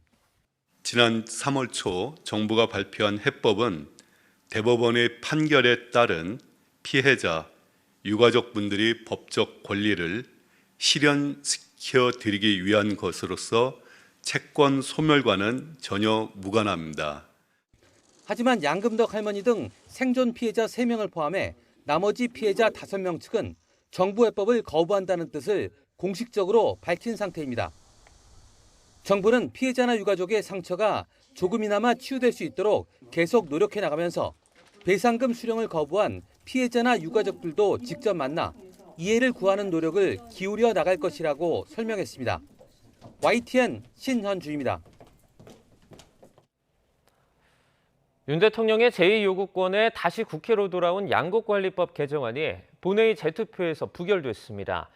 지난 3월 초 정부가 발표한 해법은 대법원의 판결에 따른 피해자, 유가족분들이 법적 권리를 실현시켜드리기 위한 것으로서 채권 소멸과는 전혀 무관합니다. 하지만 양금덕 할머니 등 생존 피해자 3명을 포함해 나머지 피해자 5명 측은 정부 해법을 거부한다는 뜻을 공식적으로 밝힌 상태입니다. 정부는 피해자나 유가족의 상처가 조금이나마 치유될 수 있도록 계속 노력해 나가면서 배상금 수령을 거부한 피해자나 유가족들도 직접 만나 이해를 구하는 노력을 기울여 나갈 것이라고 설명했습니다. YTN 신현주입니다. 윤 대통령의 제2요구권에 다시 국회로 돌아온 양곡관리법 개정안이 본회의 재투표에서 부결됐습니다.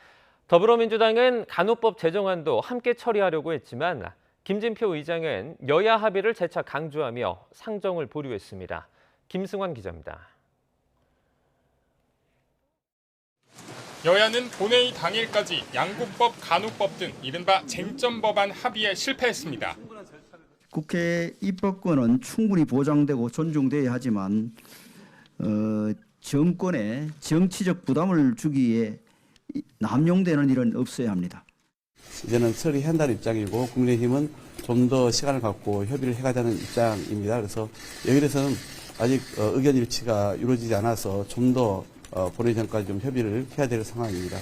더불어민주당은 간호법 제정안도 함께 처리하려고 했지만 김진표 의장은 여야 합의를 재차 강조하며 상정을 보류했습니다. 김승환 기자입니다. 여야는 본회의 당일까지 양곡법, 간호법 등 이른바 쟁점 법안 합의에 실패했습니다. 국회 입법권은 충분히 보장되고 존중돼야 하지만 정권에 정치적 부담을 주기에 남용되는 일은 없어야 합니다. 이제는 처리한다는 입장이고 국민의힘은 좀 더 시간을 갖고 협의를 해가자는 입장입니다. 그래서 여기에 대해서는 아직 의견 일치가 이루어지지 않아서 좀 더 본회의 전까지 좀 협의를 해야 될 상황입니다.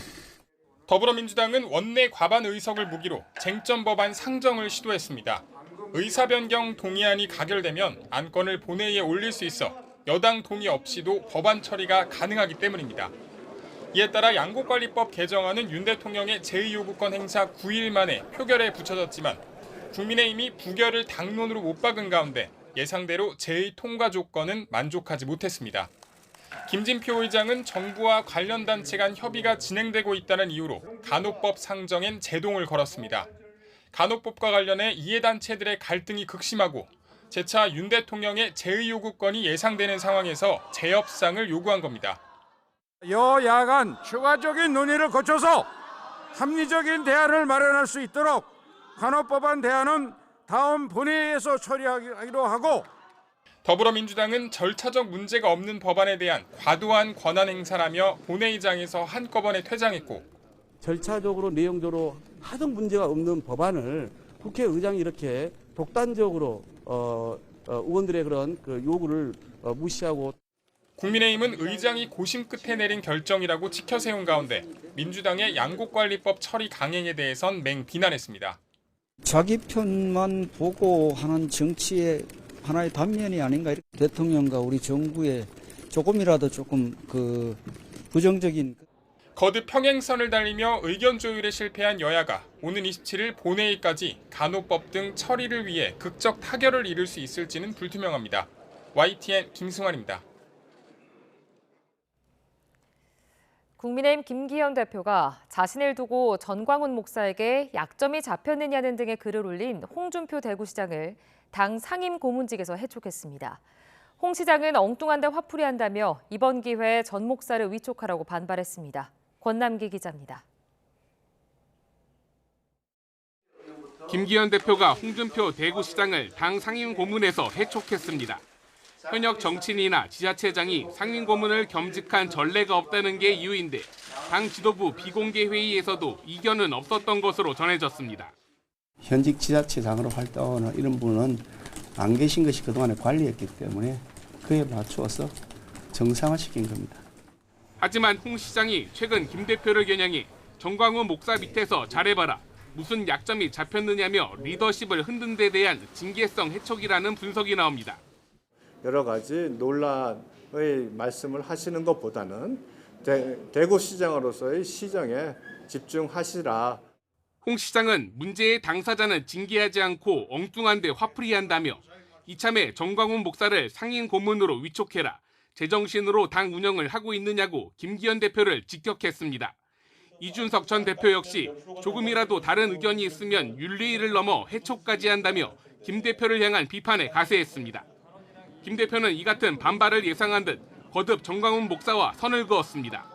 더불어민주당은 원내 과반 의석을 무기로 쟁점 법안 상정을 시도했습니다. 의사 변경 동의안이 가결되면 안건을 본회의에 올릴 수 있어 여당 동의 없이도 법안 처리가 가능하기 때문입니다. 이에 따라 양곡관리법 개정안은 윤 대통령의 제2요구권 행사 9일 만에 표결에 붙여졌지만 국민의힘이 부결을 당론으로 못 박은 가운데 예상대로 제2 통과 조건은 만족하지 못했습니다. 김진표 의장은 정부와 관련 단체 간 협의가 진행되고 있다는 이유로 간호법 상정엔 제동을 걸었습니다. 간호법과 관련해 이해단체들의 갈등이 극심하고 재차 윤 대통령의 제2요구권이 예상되는 상황에서 재협상을 요구한 겁니다. 여야 간 추가적인 논의를 거쳐서 합리적인 대안을 마련할 수 있도록 간호법안 대안은 다음 본회의에서 처리하기로 하고, 더불어민주당은 절차적 문제가 없는 법안에 대한 과도한 권한 행사라며 본회의장에서 한꺼번에 퇴장했고, 절차적으로 내용적으로 하등 문제가 없는 법안을 국회의장이 이렇게 독단적으로 의원들의 그런 요구를 무시하고, 국민의힘은 의장이 고심 끝에 내린 결정이라고 치켜세운 가운데 민주당의 양곡관리법 처리 강행에 대해선 맹비난했습니다. 자기 편만 보고 하는 정치의 하나의 단면이 아닌가. 대통령과 우리 정부에 조금이라도 조금 부정적인. 거듭 평행선을 달리며 의견 조율에 실패한 여야가 오는 27일 본회의까지 간호법 등 처리를 위해 극적 타결을 이룰 수 있을지는 불투명합니다. YTN 김승환입니다. 국민의힘 김기현 대표가 자신을 두고 전광훈 목사에게 약점이 잡혔느냐는 등의 글을 올린 홍준표 대구시장을 당 상임 고문직에서 해촉했습니다. 홍 시장은 엉뚱한 데 화풀이한다며 이번 기회에 전 목사를 위촉하라고 반발했습니다. 권남기 기자입니다. 김기현 대표가 홍준표 대구시장을 당 상임 고문에서 해촉했습니다. 현역 정치인이나 지자체장이 상임 고문을 겸직한 전례가 없다는 게 이유인데 당 지도부 비공개 회의에서도 이견은 없었던 것으로 전해졌습니다. 현직 지자체장으로 활동하는 이런 분은 안 계신 것이 그동안에 관리했기 때문에 그에 맞추어서 정상화시킨 겁니다. 하지만 홍 시장이 최근 김 대표를 겨냥해 정광훈 목사 밑에서 잘해봐라, 무슨 약점이 잡혔느냐며 리더십을 흔든 데 대한 징계성 해촉이라는 분석이 나옵니다. 여러 가지 논란의 말씀을 하시는 것보다는 대구시장으로서의 시정에 집중하시라. 홍 시장은 문제의 당사자는 징계하지 않고 엉뚱한 데 화풀이한다며 이참에 정광훈 목사를 상임 고문으로 위촉해라, 제정신으로 당 운영을 하고 있느냐고 김기현 대표를 직격했습니다. 이준석 전 대표 역시 조금이라도 다른 의견이 있으면 윤리를 넘어 해촉까지 한다며 김 대표를 향한 비판에 가세했습니다. 김 대표는 이 같은 반발을 예상한 듯 거듭 정광훈 목사와 선을 그었습니다.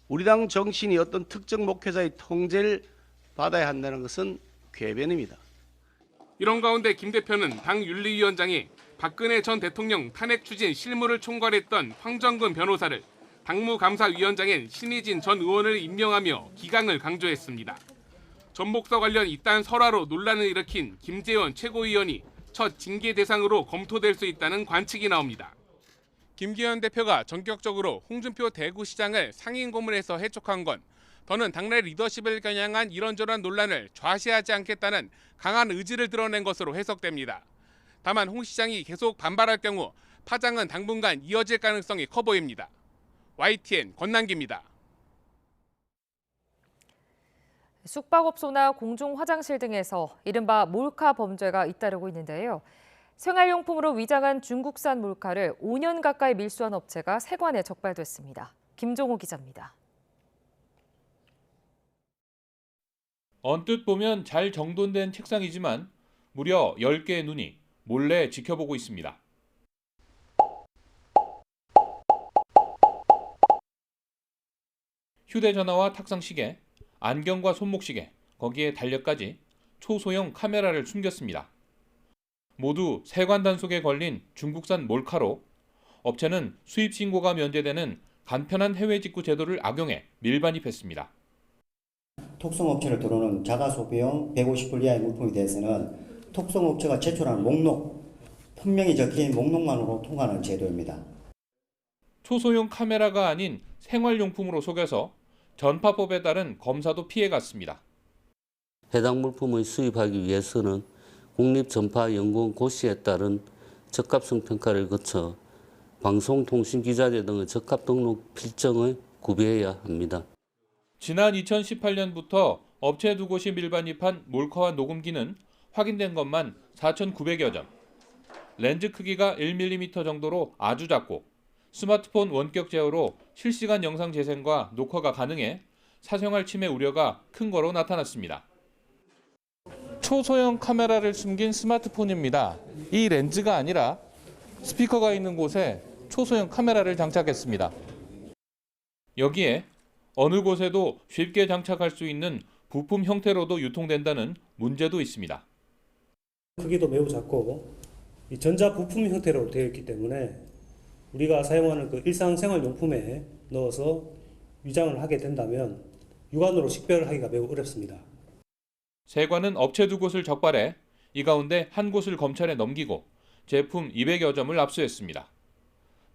우리 당 정신이 어떤 특정 목회자의 통제를 받아야 한다는 것은 궤변입니다. 이런 가운데 김 대표는 당 윤리위원장에 박근혜 전 대통령 탄핵 추진 실무를 총괄했던 황정근 변호사를 당무감사위원장엔 신희진 전 의원을 임명하며 기강을 강조했습니다. 전 목사 관련 이딴 설화로 논란을 일으킨 김재원 최고위원이 첫 징계 대상으로 검토될 수 있다는 관측이 나옵니다. 김기현 대표가 전격적으로 홍준표 대구시장을 상임 고문에서 해촉한 건 더는 당내 리더십을 겨냥한 이런저런 논란을 좌시하지 않겠다는 강한 의지를 드러낸 것으로 해석됩니다. 다만 홍 시장이 계속 반발할 경우 파장은 당분간 이어질 가능성이 커 보입니다. YTN 권남기입니다. 숙박업소나 공중 화장실 등에서 이른바 몰카 범죄가 잇따르고 있는데요. 생활용품으로 위장한 중국산 몰카를 5년 가까이 밀수한 업체가 세관에 적발됐습니다. 김종호 기자입니다. 언뜻 보면 잘 정돈된 책상이지만 무려 10개의 눈이 몰래 지켜보고 있습니다. 휴대전화와 탁상시계, 안경과 손목시계, 거기에 달력까지 초소형 카메라를 숨겼습니다. 모두 세관 단속에 걸린 중국산 몰카로 업체는 수입 신고가 면제되는 간편한 해외 직구 제도를 악용해 밀반입했습니다. 톡송업체를 들어오는 자가소비용 150불 이하의 물품에 대해서는 톡송업체가 제출한 목록, 분명히 적힌 목록만으로 통과하는 제도입니다. 초소형 카메라가 아닌 생활용품으로 속여서 전파법에 따른 검사도 피해갔습니다. 해당 물품을 수입하기 위해서는 국립전파연구원 고시에 따른 적합성 평가를 거쳐 방송통신기자재 등의 적합 등록 필정을 구비해야 합니다. 지난 2018년부터 업체 두 곳이 밀반입한 몰카와 녹음기는 확인된 것만 4,900여 점. 렌즈 크기가 1mm 정도로 아주 작고 스마트폰 원격 제어로 실시간 영상 재생과 녹화가 가능해 사생활 침해 우려가 큰 거로 나타났습니다. 초소형 카메라를 숨긴 스마트폰입니다. 이 렌즈가 아니라 스피커가 있는 곳에 초소형 카메라를 장착했습니다. 여기에 어느 곳에도 쉽게 장착할 수 있는 부품 형태로도 유통된다는 문제도 있습니다. 크기도 매우 작고 이 전자 부품 형태로 되어 있기 때문에 우리가 사용하는 그 일상생활용품에 넣어서 위장을 하게 된다면 육안으로 식별을 하기가 매우 어렵습니다. 세관은 업체 두 곳을 적발해 이 가운데 한 곳을 검찰에 넘기고 제품 200여 점을 압수했습니다.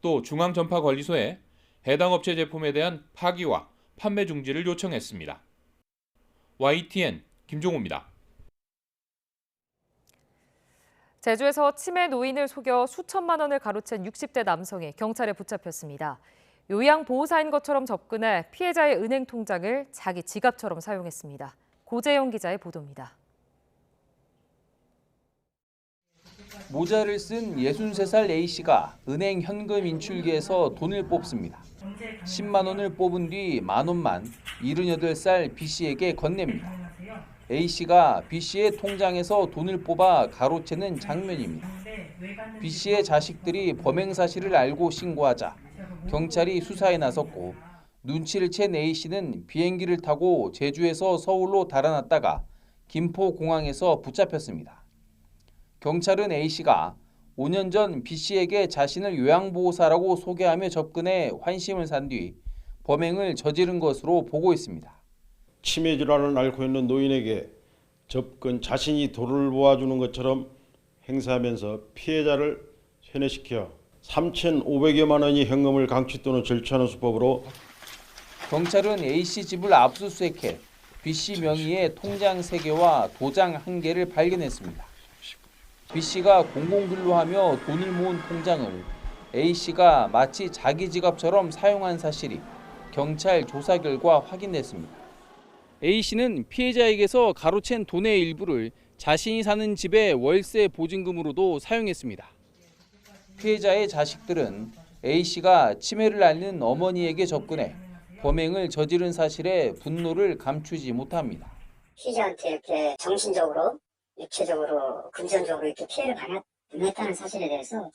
또 중앙전파관리소에 해당 업체 제품에 대한 파기와 판매 중지를 요청했습니다. YTN 김종호입니다. 제주에서 치매 노인을 속여 수천만 원을 가로챈 60대 남성이 경찰에 붙잡혔습니다. 요양보호사인 것처럼 접근해 피해자의 은행 통장을 자기 지갑처럼 사용했습니다. 고재영 기자의 보도입니다. 모자를 쓴 63살 A씨가 은행 현금 인출기에서 돈을 뽑습니다. 10만 원을 뽑은 뒤 10,000원만 78살 B씨에게 건넵니다. A씨가 B씨의 통장에서 돈을 뽑아 가로채는 장면입니다. B씨의 자식들이 범행 사실을 알고 신고하자 경찰이 수사에 나섰고 눈치를 챈 A씨는 비행기를 타고 제주에서 서울로 달아났다가 김포공항에서 붙잡혔습니다. 경찰은 A씨가 5년 전 B씨에게 자신을 요양보호사라고 소개하며 접근해 환심을 산 뒤 범행을 저지른 것으로 보고 있습니다. 치매 질환을 앓고 있는 노인에게 접근 자신이 돈을 모아주는 것처럼 행사하면서 피해자를 세뇌시켜 3,500여만 원이 현금을 강취 또는 절취하는 수법으로 경찰은 A씨 집을 압수수색해 B씨 명의의 통장 3개와 도장 1개를 발견했습니다. B씨가 공공근로하며 돈을 모은 통장을 A씨가 마치 자기 지갑처럼 사용한 사실이 경찰 조사 결과 확인됐습니다. A씨는 피해자에게서 가로챈 돈의 일부를 자신이 사는 집의 월세 보증금으로도 사용했습니다. 피해자의 자식들은 A씨가 치매를 앓는 어머니에게 접근해 범행을 저지른 사실에 분노를 감추지 못합니다. 피해자한테 이렇게 정신적으로, 육체적으로, 금전적으로 이렇게 피해를 당했다는 사실에 대해서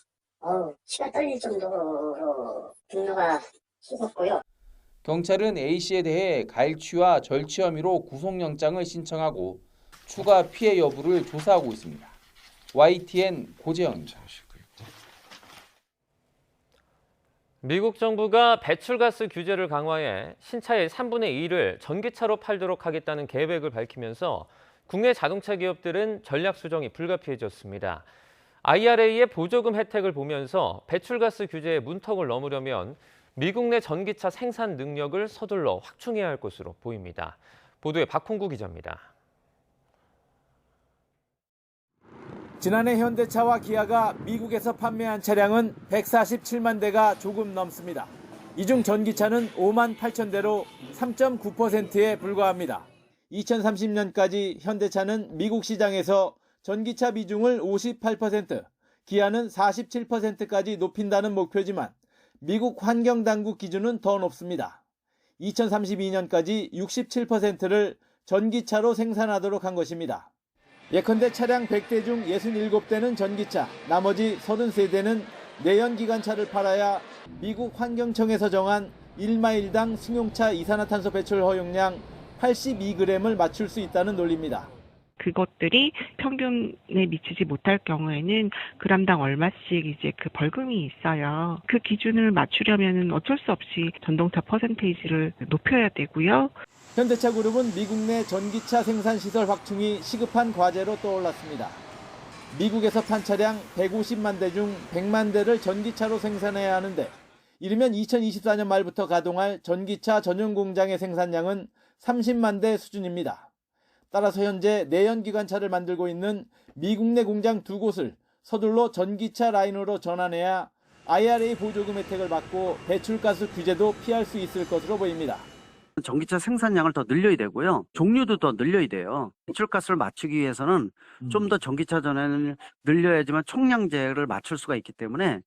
치가 떨릴 정도로 분노가 쏟았고요. 경찰은 A씨에 대해 갈취와 절취 혐의로 구속영장을 신청하고 추가 피해 여부를 조사하고 있습니다. YTN 고재영입니다. 미국 정부가 배출가스 규제를 강화해 신차의 3분의 2를 전기차로 팔도록 하겠다는 계획을 밝히면서 국내 자동차 기업들은 전략 수정이 불가피해졌습니다. IRA의 보조금 혜택을 보면서 배출가스 규제의 문턱을 넘으려면 미국 내 전기차 생산 능력을 서둘러 확충해야 할 것으로 보입니다. 보도에 박홍구 기자입니다. 지난해 현대차와 기아가 미국에서 판매한 차량은 147만 대가 조금 넘습니다. 이 중 전기차는 5만 8천 대로 3.9%에 불과합니다. 2030년까지 현대차는 미국 시장에서 전기차 비중을 58%, 기아는 47%까지 높인다는 목표지만 미국 환경당국 기준은 더 높습니다. 2032년까지 67%를 전기차로 생산하도록 한 것입니다. 예컨대 차량 100대 중 67대는 전기차, 나머지 33대는 내연기관차를 팔아야 미국 환경청에서 정한 1마일당 승용차 이산화탄소 배출 허용량 82g을 맞출 수 있다는 논리입니다. 그것들이 평균에 미치지 못할 경우에는 그람당 얼마씩 이제 그 벌금이 있어요. 그 기준을 맞추려면 어쩔 수 없이 전동차 퍼센테이지를 높여야 되고요. 현대차 그룹은 미국 내 전기차 생산 시설 확충이 시급한 과제로 떠올랐습니다. 미국에서 판 차량 150만 대 중 100만 대를 전기차로 생산해야 하는데 이르면 2024년 말부터 가동할 전기차 전용 공장의 생산량은 30만 대 수준입니다. 따라서 현재 내연기관차를 만들고 있는 미국 내 공장 2곳을 서둘러 전기차 라인으로 전환해야 IRA 보조금 혜택을 받고 배출가스 규제도 피할 수 있을 것으로 보입니다. 전기차 생산량을 더 늘려야 되고요. 종류도 더 늘려야 돼요. 배출가스를 맞추기 위해서는 좀 더 전기차 전환을 늘려야지만 총량제를 맞출 수가 있기 때문에.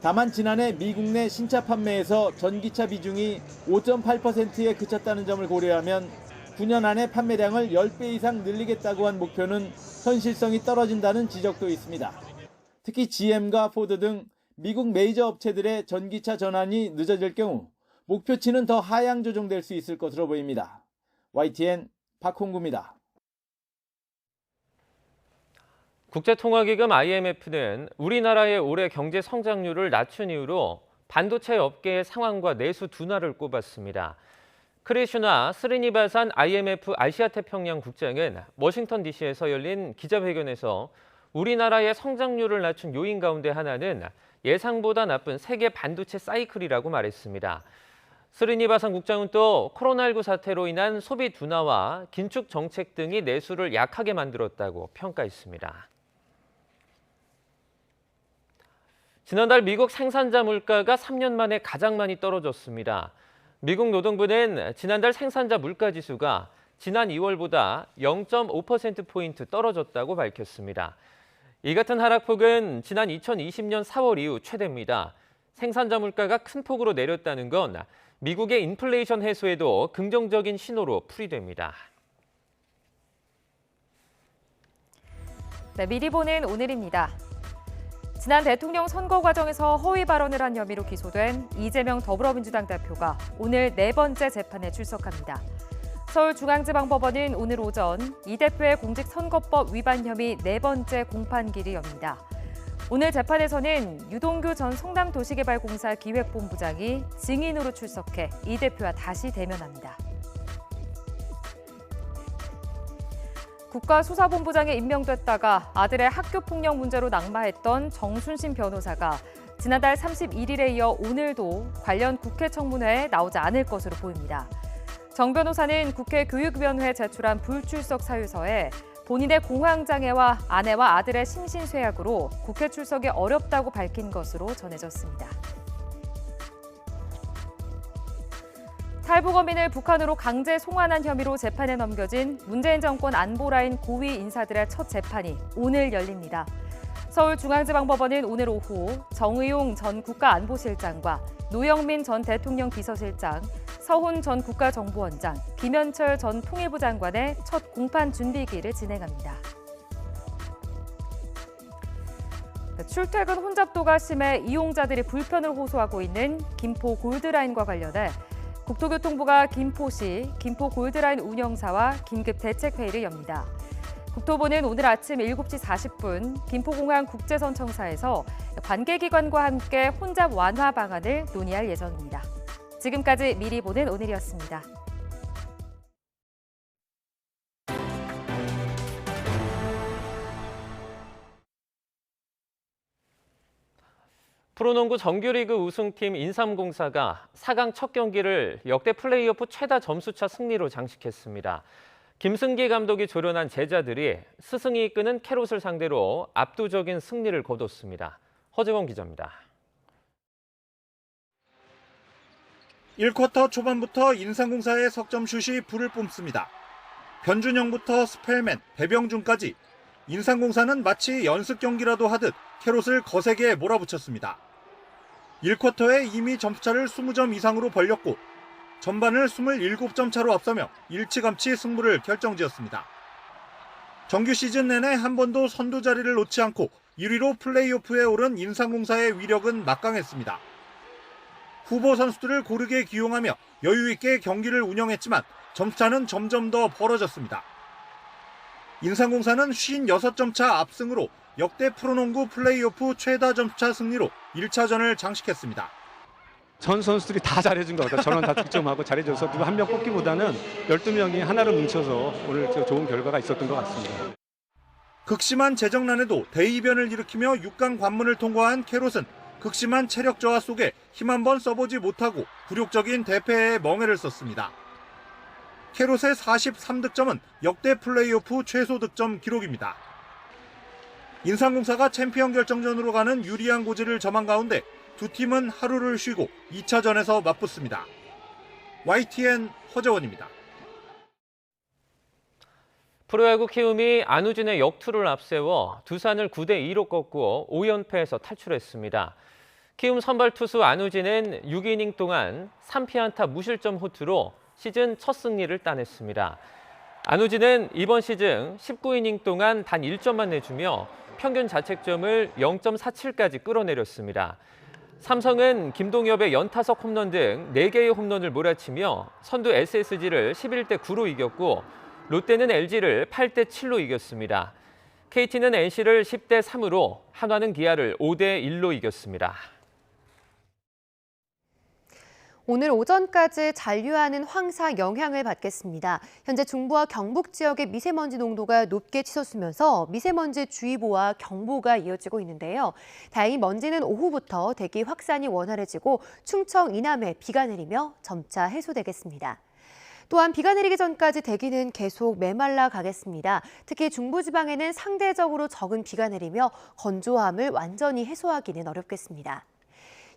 다만 지난해 미국 내 신차 판매에서 전기차 비중이 5.8%에 그쳤다는 점을 고려하면 9년 안에 판매량을 10배 이상 늘리겠다고 한 목표는 현실성이 떨어진다는 지적도 있습니다. 특히 GM과 포드 등 미국 메이저 업체들의 전기차 전환이 늦어질 경우 목표치는 더 하향 조정될 수 있을 것으로 보입니다. YTN 박홍구입니다. 국제통화기금 IMF는 우리나라의 올해 경제 성장률을 낮춘 이유로 반도체 업계의 상황과 내수 둔화를 꼽았습니다. 크리슈나 스리니바산 IMF 아시아태평양 국장은 워싱턴 DC에서 열린 기자회견에서 우리나라의 성장률을 낮춘 요인 가운데 하나는 예상보다 나쁜 세계 반도체 사이클이라고 말했습니다. 스리니바산 국장은 또 코로나19 사태로 인한 소비 둔화와 긴축 정책 등이 내수를 약하게 만들었다고 평가했습니다. 지난달 미국 생산자 물가가 3년 만에 가장 많이 떨어졌습니다. 미국 노동부는 지난달 생산자 물가 지수가 지난 2월보다 0.5%포인트 떨어졌다고 밝혔습니다. 이 같은 하락폭은 지난 2020년 4월 이후 최대입니다. 생산자 물가가 큰 폭으로 내렸다는 건 미국의 인플레이션 해소에도 긍정적인 신호로 풀이됩니다. 네, 미리 보는 오늘입니다. 지난 대통령 선거 과정에서 허위 발언을 한 혐의로 기소된 이재명 더불어민주당 대표가 오늘 4번째 재판에 출석합니다. 서울중앙지방법원은 오늘 오전 이 대표의 공직선거법 위반 혐의 4번째 공판기를 엽니다. 오늘 재판에서는 유동규 전 성남도시개발공사 기획본부장이 증인으로 출석해 이 대표와 다시 대면합니다. 국가수사본부장에 임명됐다가 아들의 학교폭력 문제로 낙마했던 정순신 변호사가 지난달 31일에 이어 오늘도 관련 국회 청문회에 나오지 않을 것으로 보입니다. 정 변호사는 국회 교육위원회에 제출한 불출석 사유서에 본인의 공황장애와 아내와 아들의 심신쇠약으로 국회 출석이 어렵다고 밝힌 것으로 전해졌습니다. 탈북어민을 북한으로 강제 송환한 혐의로 재판에 넘겨진 문재인 정권 안보라인 고위 인사들의 첫 재판이 오늘 열립니다. 서울중앙지방법원은 오늘 오후 정의용 전 국가안보실장과 노영민 전 대통령 비서실장, 서훈 전 국가정보원장, 김현철 전 통일부 장관의 첫 공판 준비기를 진행합니다. 출퇴근 혼잡도가 심해 이용자들이 불편을 호소하고 있는 김포 골드라인과 관련해 국토교통부가 김포시 김포 골드라인 운영사와 긴급 대책회의를 엽니다. 국토부는 오늘 아침 7시 40분 김포공항 국제선청사에서 관계기관과 함께 혼잡 완화 방안을 논의할 예정입니다. 지금까지 미리 보는 오늘이었습니다. 프로농구 정규리그 우승팀 인삼공사가 4강 첫 경기를 역대 플레이오프 최다 점수차 승리로 장식했습니다. 김승기 감독이 조련한 제자들이 스승이 이끄는 캐롯을 상대로 압도적인 승리를 거뒀습니다. 허재원 기자입니다. 1쿼터 초반부터 인삼공사의 석점슛이 불을 뿜습니다. 변준영부터 스펠맨, 배병준까지 인삼공사는 마치 연습 경기라도 하듯 캐롯을 거세게 몰아붙였습니다. 1쿼터에 이미 점수차를 20점 이상으로 벌렸고 전반을 27점 차로 앞서며 일찌감치 승부를 결정지었습니다. 정규 시즌 내내 한 번도 선두 자리를 놓지 않고 1위로 플레이오프에 오른 인삼공사의 위력은 막강했습니다. 후보 선수들을 고르게 기용하며 여유 있게 경기를 운영했지만 점수차는 점점 더 벌어졌습니다. 인삼공사는 56점 차 압승으로 역대 프로농구 플레이오프 최다 점수차 승리로 1차전을 장식했습니다. 전 선수들이 다 잘해준 것 같아요. 전원 다 득점하고 잘해줘서 누구 한 명 뽑기보다는 12명이 하나로 뭉쳐서 오늘 좋은 결과가 있었던 것 같습니다. 극심한 재정난에도 대이변을 일으키며 6강 관문을 통과한 캐롯은 극심한 체력 저하 속에 힘 한번 써보지 못하고 굴욕적인 대패에 멍해를 썼습니다. 캐롯의 43득점은 역대 플레이오프 최소 득점 기록입니다. 인삼공사가 챔피언 결정전으로 가는 유리한 고지를 점한 가운데 두 팀은 하루를 쉬고 2차전에서 맞붙습니다. YTN 허재원입니다. 프로야구 키움이 안우진의 역투를 앞세워 두산을 9대2로 꺾고 5연패에서 탈출했습니다. 키움 선발 투수 안우진은 6이닝 동안 3피안타 무실점 호투로 시즌 첫 승리를 따냈습니다. 안우진은 이번 시즌 19이닝 동안 단 1점만 내주며 평균 자책점을 0.47까지 끌어내렸습니다. 삼성은 김동엽의 연타석 홈런 등 4개의 홈런을 몰아치며 선두 SSG를 11대9로 이겼고 롯데는 LG를 8대7로 이겼습니다. KT는 NC를 10대3으로, 한화는 기아를 5대1로 이겼습니다. 오늘 오전까지 잔류하는 황사 영향을 받겠습니다. 현재 중부와 경북 지역의 미세먼지 농도가 높게 치솟으면서 미세먼지 주의보와 경보가 이어지고 있는데요. 다행히 먼지는 오후부터 대기 확산이 원활해지고 충청 이남에 비가 내리며 점차 해소되겠습니다. 또한 비가 내리기 전까지 대기는 계속 메말라 가겠습니다. 특히 중부지방에는 상대적으로 적은 비가 내리며 건조함을 완전히 해소하기는 어렵겠습니다.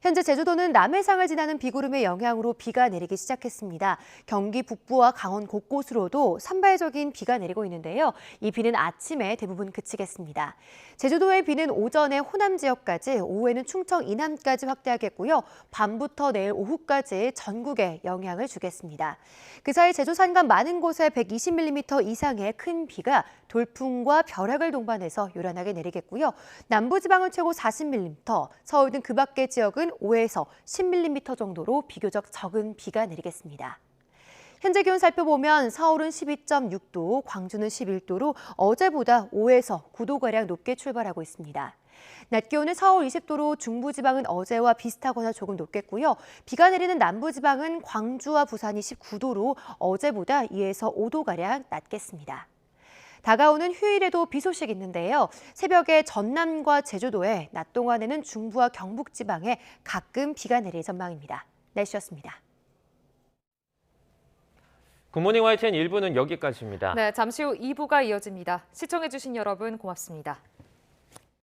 현재 제주도는 남해상을 지나는 비구름의 영향으로 비가 내리기 시작했습니다. 경기 북부와 강원 곳곳으로도 산발적인 비가 내리고 있는데요. 이 비는 아침에 대부분 그치겠습니다. 제주도의 비는 오전에 호남 지역까지, 오후에는 충청 이남까지 확대하겠고요. 밤부터 내일 오후까지 전국에 영향을 주겠습니다. 그 사이 제주 산간 많은 곳에 120mm 이상의 큰 비가 돌풍과 벼락을 동반해서 요란하게 내리겠고요. 남부지방은 최고 40mm, 서울 등 그 밖의 지역은 5에서 10mm 정도로 비교적 적은 비가 내리겠습니다. 현재 기온 살펴보면 서울은 12.6도, 광주는 11도로 어제보다 5에서 9도가량 높게 출발하고 있습니다. 낮 기온은 서울 20도로 중부지방은 어제와 비슷하거나 조금 높겠고요. 비가 내리는 남부지방은 광주와 부산이 19도로 어제보다 2에서 5도가량 낮겠습니다. 다가오는 휴일에도 비 소식이 있는데요. 새벽에 전남과 제주도에, 낮 동안에는 중부와 경북 지방에 가끔 비가 내릴 전망입니다. 날씨였습니다. 굿모닝 YTN 1부는 여기까지입니다. 네, 잠시 후 2부가 이어집니다. 시청해주신 여러분 고맙습니다.